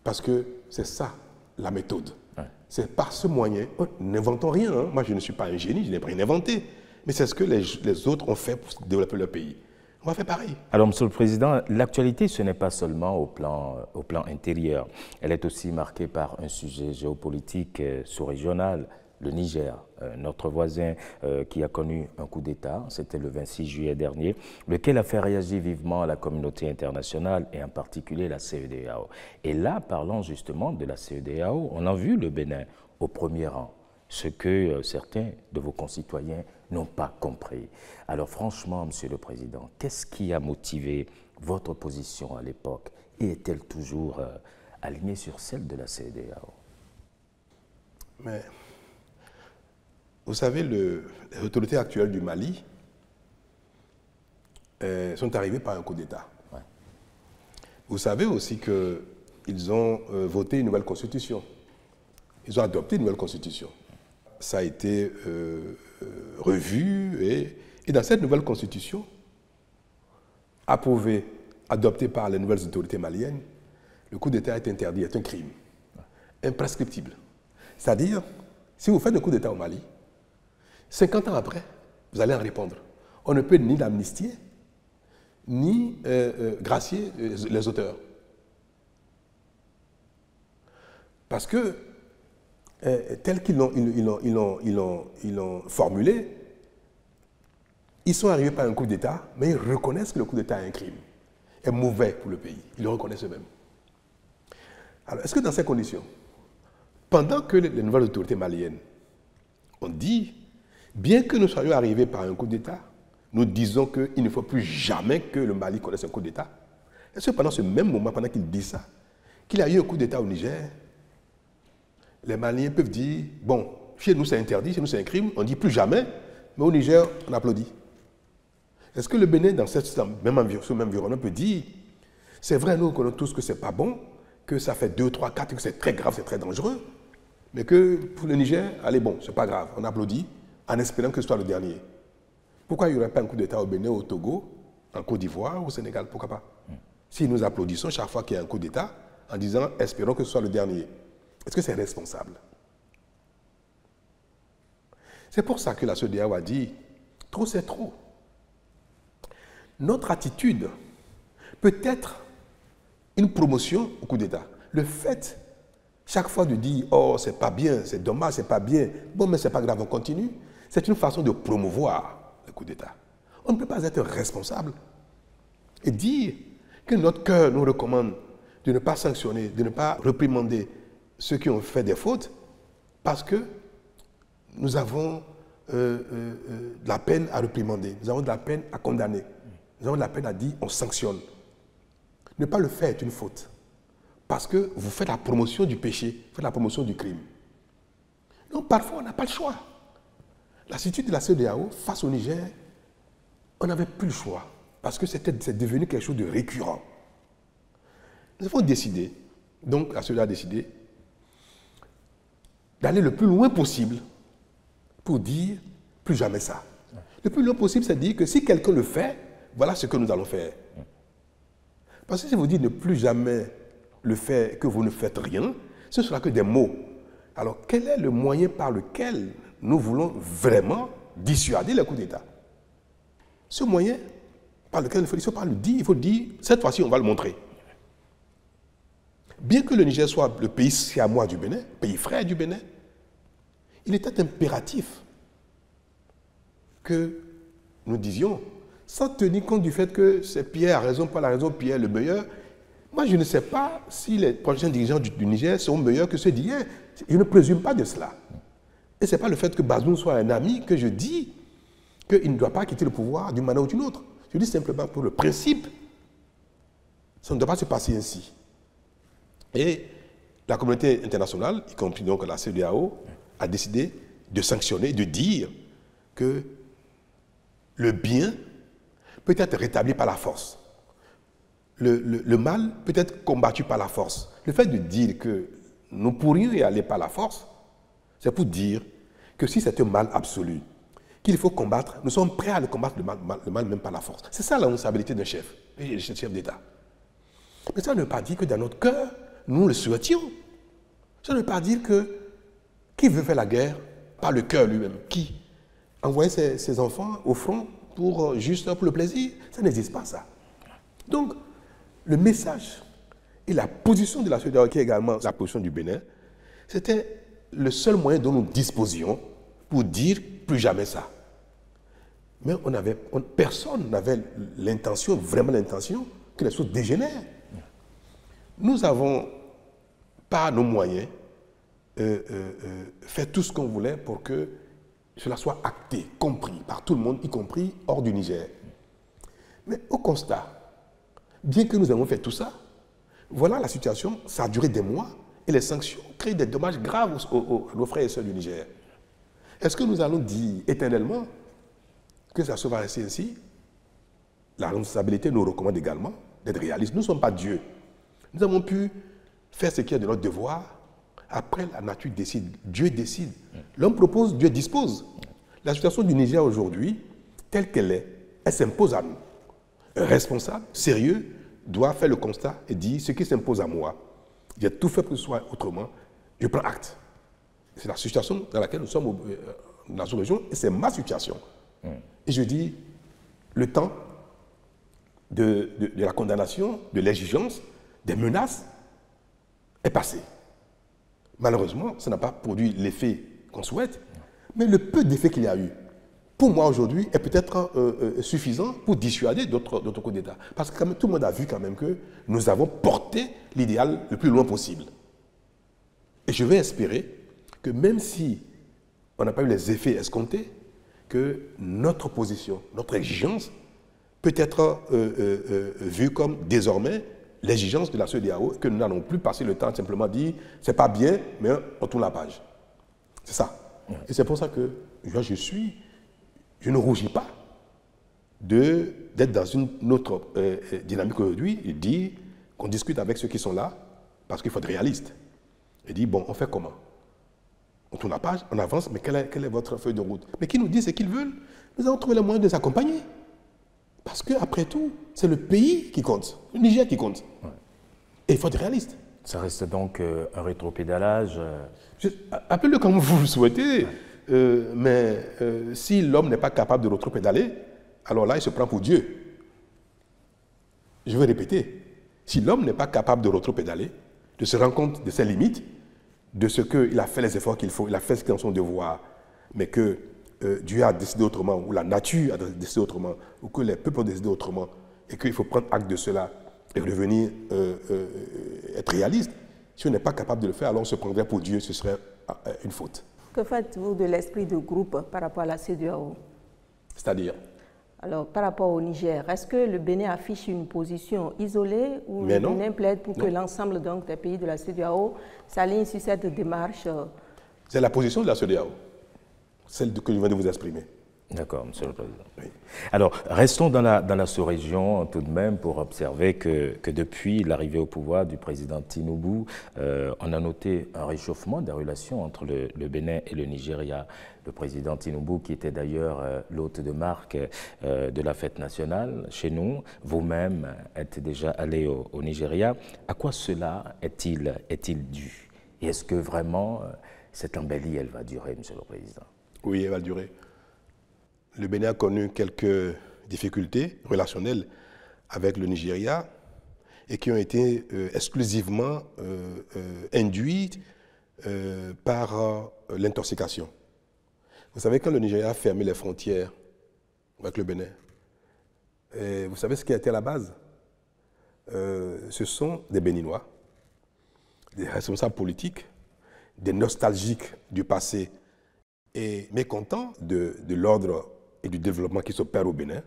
parce que c'est ça, la méthode. Ouais. C'est par ce moyen, n'inventons rien, hein. Moi, je ne suis pas un génie, je n'ai rien inventé, mais c'est ce que les autres ont fait pour développer leur pays. On va faire pareil. Alors, Monsieur le Président, l'actualité, ce n'est pas seulement au plan intérieur. Elle est aussi marquée par un sujet géopolitique sous-régional, le Niger, notre voisin qui a connu un coup d'État, c'était le 26 juillet dernier, lequel a fait réagir vivement la communauté internationale et en particulier la CEDEAO. Et là, parlant justement de la CEDEAO, on a vu le Bénin au premier rang, ce que certains de vos concitoyens n'ont pas compris. Alors franchement, Monsieur le Président, qu'est-ce qui a motivé votre position à l'époque et est-elle toujours alignée sur celle de la CEDEAO? Mais, vous savez, les autorités actuelles du Mali sont arrivées par un coup d'État. Ouais. Vous savez aussi qu'ils ont voté une nouvelle constitution. Ils ont adopté une nouvelle constitution. Ça a été revu et dans cette nouvelle constitution, approuvée, adoptée par les nouvelles autorités maliennes, le coup d'État est interdit, est un crime, imprescriptible. C'est-à-dire, si vous faites un coup d'État au Mali, 50 ans après, vous allez en répondre. On ne peut ni l'amnistier, ni gracier les auteurs. Parce que tel qu'ils l'ont formulé, ils sont arrivés par un coup d'État, mais ils reconnaissent que le coup d'État est un crime, est mauvais pour le pays. Ils le reconnaissent eux-mêmes. Alors, est-ce que dans ces conditions, pendant que les nouvelles autorités maliennes ont dit, bien que nous soyons arrivés par un coup d'État, nous disons qu'il ne faut plus jamais que le Mali connaisse un coup d'État, est-ce que pendant ce même moment, pendant qu'ils disent ça, qu'il y a eu un coup d'État au Niger, les Maliens peuvent dire, bon, chez nous c'est interdit, chez nous c'est un crime, on dit plus jamais, mais au Niger, on applaudit. Est-ce que le Bénin, dans ce même environnement, peut dire, c'est vrai, nous connaissons tous que c'est pas bon, que ça fait 2, 3, 4, que c'est très grave, c'est très dangereux, mais que pour le Niger, allez bon, c'est pas grave, on applaudit, en espérant que ce soit le dernier. Pourquoi il n'y aurait pas un coup d'État au Bénin, au Togo, en Côte d'Ivoire, au Sénégal, pourquoi pas? Si nous applaudissons chaque fois qu'il y a un coup d'État, en disant, espérons que ce soit le dernier. Est-ce que c'est responsable? C'est pour ça que la CEDEAO a dit, trop c'est trop. Notre attitude peut être une promotion au coup d'État. Le fait, chaque fois de dire, oh c'est pas bien, c'est dommage, c'est pas bien, bon mais c'est pas grave, on continue, c'est une façon de promouvoir le coup d'État. On ne peut pas être responsable et dire que notre cœur nous recommande de ne pas sanctionner, de ne pas réprimander ceux qui ont fait des fautes, parce que nous avons de la peine à réprimander, nous avons de la peine à condamner, nous avons de la peine à dire on sanctionne. Ne pas le faire est une faute, parce que vous faites la promotion du péché, vous faites la promotion du crime. Donc parfois on n'a pas le choix. La situation de la CEDEAO face au Niger, on n'avait plus le choix, parce que c'est devenu quelque chose de récurrent. Nous avons décidé, donc la CEDEAO a décidé, d'aller le plus loin possible pour dire plus jamais ça. Le plus loin possible, c'est dire que si quelqu'un le fait, voilà ce que nous allons faire. Parce que si vous dites ne plus jamais le faire, que vous ne faites rien, ce ne sera que des mots. Alors, quel est le moyen par lequel nous voulons vraiment dissuader le coup d'État? Ce moyen par lequel il faut pas le dire, il faut dire, cette fois-ci, on va le montrer. Bien que le Niger soit le pays siamois du Bénin, pays frère du Bénin, il était impératif que nous disions, sans tenir compte du fait que c'est Pierre a raison, pas la raison, Pierre le meilleur. Moi, je ne sais pas si les prochains dirigeants du Niger seront meilleurs que ceux d'hier. Je ne présume pas de cela. Et ce n'est pas le fait que Bazoum soit un ami que je dis qu'il ne doit pas quitter le pouvoir d'une manière ou d'une autre. Je dis simplement pour le principe, ça ne doit pas se passer ainsi. Et la communauté internationale, y compris donc la CEDEAO, a décidé de sanctionner, de dire que le bien peut être rétabli par la force. Le mal peut être combattu par la force. Le fait de dire que nous pourrions y aller par la force, c'est pour dire que si c'est un mal absolu, qu'il faut combattre, nous sommes prêts à le combattre, le mal même par la force. C'est ça la responsabilité d'un chef, un chef d'État. Mais ça ne veut pas dire que dans notre cœur, nous le souhaitions. Ça ne veut pas dire que qui veut faire la guerre par le cœur lui-même? Qui? Envoyer ses enfants au front juste pour le plaisir? Ça n'existe pas, ça. Donc, le message et la position de la CEDEAO, qui est également la position du Bénin, c'était le seul moyen dont nous disposions pour dire plus jamais ça. Mais personne n'avait l'intention, vraiment l'intention, que les choses dégénèrent. Nous avons, par nos moyens, fait tout ce qu'on voulait pour que cela soit acté, compris par tout le monde, y compris hors du Niger. Mais au constat, bien que nous avons fait tout ça, voilà la situation, ça a duré des mois, et les sanctions créent des dommages graves à nos frères et sœurs du Niger. Est-ce que nous allons dire éternellement que ça se va rester ainsi? La responsabilité nous recommande également d'être réalistes. Nous ne sommes pas Dieu. Nous avons pu faire ce qui est de notre devoir. Après, la nature décide. Dieu décide. L'homme propose, Dieu dispose. La situation du Niger aujourd'hui, telle qu'elle est, elle s'impose à nous. Un responsable sérieux doit faire le constat et dire ce qui s'impose à moi. J'ai tout fait pour que ce soit autrement. Je prends acte. C'est la situation dans laquelle nous sommes dans la sous-région et c'est ma situation. Et je dis, le temps de la condamnation, de l'exigence, des menaces est passé. Malheureusement, ça n'a pas produit l'effet qu'on souhaite, mais le peu d'effet qu'il y a eu, pour moi aujourd'hui, est peut-être suffisant pour dissuader d'autres coups d'État. Parce que quand même, tout le monde a vu quand même que nous avons porté l'idéal le plus loin possible. Et je vais espérer que même si on n'a pas eu les effets escomptés, que notre position, notre exigence peut être vue comme désormais l'exigence de la CEDEAO, que nous n'allons plus passer le temps à simplement dire c'est pas bien, mais on tourne la page. C'est ça. Et c'est pour ça que je ne rougis pas d'être dans une autre dynamique aujourd'hui et dire qu'on discute avec ceux qui sont là, parce qu'il faut être réaliste. Et dire, bon, on fait comment? On tourne la page, on avance, mais quelle est votre feuille de route? Mais qui nous dit ce qu'ils veulent? Nous avons trouvé le moyen de les accompagner. Parce qu'après tout, c'est le pays qui compte, le Niger qui compte. Ouais. Et il faut être réaliste. Ça reste donc un rétropédalage. Appelez-le comme vous le souhaitez, mais si l'homme n'est pas capable de rétropédaler, alors là, il se prend pour Dieu. Je vais répéter. Si l'homme n'est pas capable de rétropédaler, de se rendre compte de ses limites, de ce qu'il a fait les efforts qu'il faut, il a fait ce qui est dans son devoir, mais que Dieu a décidé autrement, ou la nature a décidé autrement, ou que les peuples ont décidé autrement, et qu'il faut prendre acte de cela et revenir être réaliste. Si on n'est pas capable de le faire, alors on se prendrait pour Dieu, ce serait une faute. Que faites-vous de l'esprit de groupe par rapport à la CEDEAO? C'est-à-dire? Alors, par rapport au Niger, est-ce que le Bénin affiche une position isolée ou le Bénin plaide pour que l'ensemble des pays de la CEDEAO s'alignent sur cette démarche? C'est la position de la CEDEAO, celle que je viens de vous exprimer. D'accord, Monsieur le Président. Oui. Alors, restons dans la sous-région tout de même pour observer que depuis l'arrivée au pouvoir du président Tinubu, on a noté un réchauffement des relations entre le Bénin et le Nigeria. Le président Tinubu, qui était d'ailleurs l'hôte de marque de la fête nationale chez nous, vous-même êtes déjà allé au Nigeria. À quoi cela est-il dû? Et est-ce que vraiment cette embellie, elle va durer, Monsieur le Président? Oui, elle va durer. Le Bénin a connu quelques difficultés relationnelles avec le Nigeria et qui ont été exclusivement induites par l'intoxication. Vous savez, quand le Nigeria a fermé les frontières avec le Bénin, vous savez ce qui a été à la base? Ce sont des Béninois, des responsables politiques, des nostalgiques du passé et mécontents de l'ordre et du développement qui s'opère au Bénin,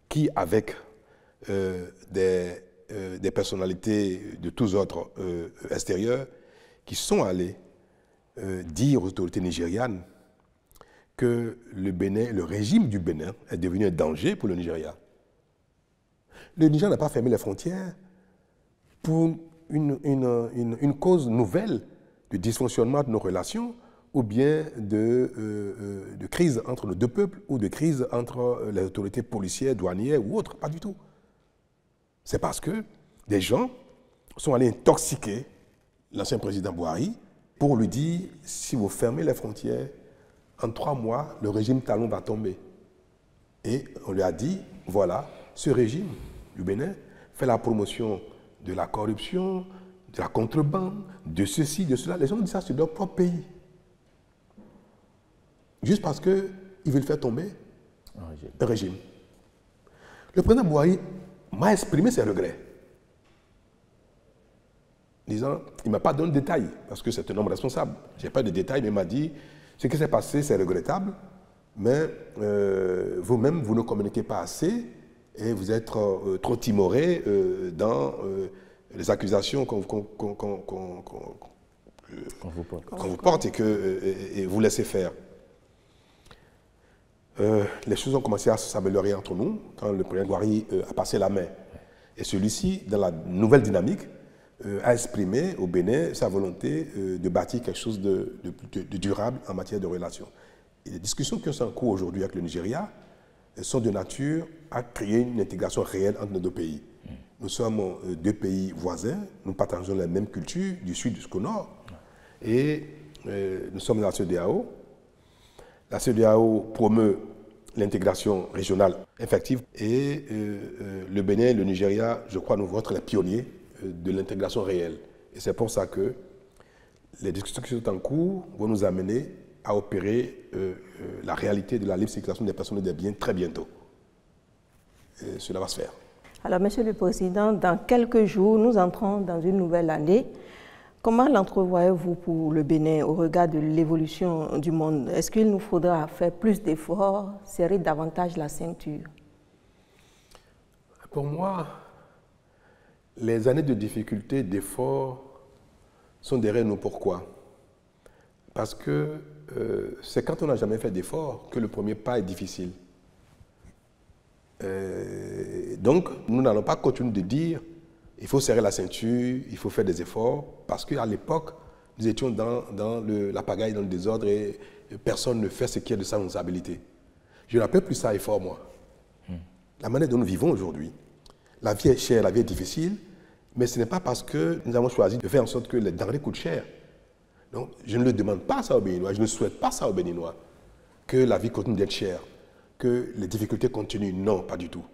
qui, avec des personnalités de tous ordres extérieurs, qui sont allés dire aux autorités nigérianes que le régime du Bénin est devenu un danger pour le Nigeria. Le Nigeria n'a pas fermé les frontières pour une cause nouvelle de dysfonctionnement de nos relations ou bien de crise entre nos deux peuples ou de crise entre les autorités policières, douanières ou autres, pas du tout. C'est parce que des gens sont allés intoxiquer l'ancien président Buhari pour lui dire « si vous fermez les frontières, en 3 mois, le régime Talon va tomber ». Et on lui a dit « voilà, ce régime du Bénin fait la promotion de la corruption, de la contrebande, de ceci, de cela. » Les gens disent ça sur leur propre pays. Juste parce qu'ils veulent faire tomber un régime. Le président Buhari m'a exprimé ses regrets. Disant, il ne m'a pas donné de détails, parce que c'est un homme responsable. Je n'ai pas de détails, mais il m'a dit, ce qui s'est passé, c'est regrettable, mais vous-même, vous ne communiquez pas assez et vous êtes trop timoré dans les accusations qu'on vous porte et vous laissez faire. Les choses ont commencé à s'améliorer entre nous quand le président Buhari a passé la main. Et celui-ci, dans la nouvelle dynamique, a exprimé au Bénin sa volonté de bâtir quelque chose de durable en matière de relations. Et les discussions qui sont en cours aujourd'hui avec le Nigeria sont de nature à créer une intégration réelle entre nos deux pays. Nous sommes 2 pays voisins, nous partageons la même culture du sud jusqu'au nord, et nous sommes dans la CEDEAO. La CEDEAO promeut l'intégration régionale effective et le Bénin et le Nigeria, je crois, nous vont être les pionniers de l'intégration réelle. Et c'est pour ça que les discussions qui sont en cours vont nous amener à opérer la réalité de la libre circulation des personnes et des biens très bientôt. Et cela va se faire. Alors, Monsieur le Président, dans quelques jours, nous entrons dans une nouvelle année. Comment l'entrevoyez-vous pour le Bénin au regard de l'évolution du monde? Est-ce qu'il nous faudra faire plus d'efforts, serrer davantage la ceinture? Pour moi, les années de difficulté, d'efforts sont derrière nous. Pourquoi? Parce que c'est quand on n'a jamais fait d'efforts que le premier pas est difficile. Donc, nous n'allons pas continuer de dire il faut serrer la ceinture, il faut faire des efforts, parce qu'à l'époque, nous étions dans la pagaille, dans le désordre, et personne ne fait ce qui est de sa responsabilité. Je n'appelle plus ça effort, moi. La manière dont nous vivons aujourd'hui, la vie est chère, la vie est difficile, mais ce n'est pas parce que nous avons choisi de faire en sorte que les denrées coûtent cher. Donc, je ne le demande pas ça aux Béninois, je ne souhaite pas ça aux Béninois, que la vie continue d'être chère, que les difficultés continuent. Non, pas du tout.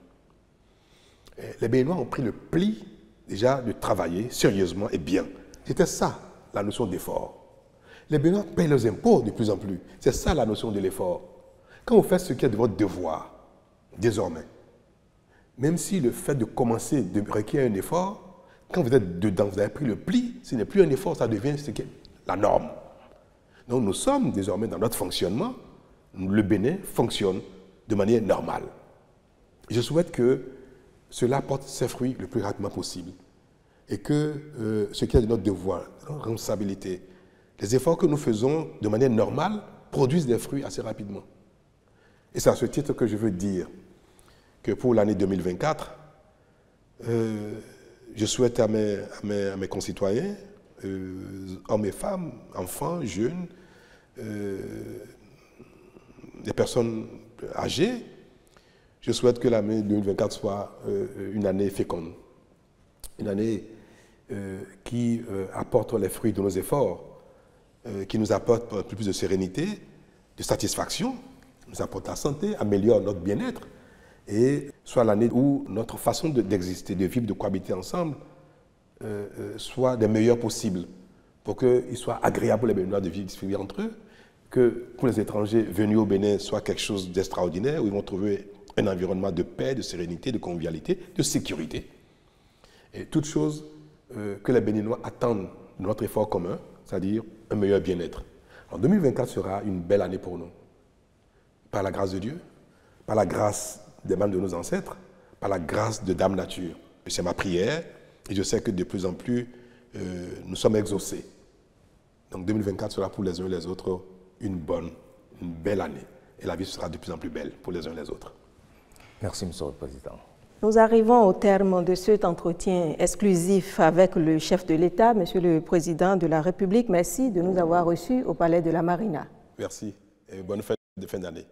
Les Béninois ont pris le pli déjà de travailler sérieusement et bien. C'était ça, la notion d'effort. Les Béninois payent leurs impôts de plus en plus. C'est ça la notion de l'effort. Quand vous faites ce qui est de votre devoir, désormais, même si le fait de commencer requiert un effort, quand vous êtes dedans, vous avez pris le pli, ce n'est plus un effort, ça devient ce qui est la norme. Donc nous sommes désormais dans notre fonctionnement, le Bénin fonctionne de manière normale. Je souhaite que cela porte ses fruits le plus rapidement possible et que ce qui est de notre devoir, de notre responsabilité, les efforts que nous faisons de manière normale produisent des fruits assez rapidement. Et c'est à ce titre que je veux dire que pour l'année 2024, je souhaite à mes concitoyens, hommes et femmes, enfants, jeunes, des personnes âgées, je souhaite que l'année 2024 soit une année féconde, une année qui apporte les fruits de nos efforts, qui nous apporte un peu plus de sérénité, de satisfaction, nous apporte la santé, améliore notre bien-être, et soit l'année où notre façon d'exister, de vivre, de cohabiter ensemble, soit des meilleures possibles, pour qu'il soit agréable pour les Béninois de vivre entre eux, que pour les étrangers venus au Bénin soit quelque chose d'extraordinaire, où ils vont trouver un environnement de paix, de sérénité, de convivialité, de sécurité. Et toutes choses que les Béninois attendent de notre effort commun, c'est-à-dire un meilleur bien-être. En 2024 sera une belle année pour nous, par la grâce de Dieu, par la grâce des membres de nos ancêtres, par la grâce de Dame Nature. C'est ma prière et je sais que de plus en plus, nous sommes exaucés. Donc 2024 sera pour les uns et les autres une belle année. Et la vie sera de plus en plus belle pour les uns et les autres. Merci, Monsieur le Président. Nous arrivons au terme de cet entretien exclusif avec le chef de l'État, Monsieur le Président de la République. Merci de nous avoir reçus au Palais de la Marina. Merci et bonne fête de fin d'année.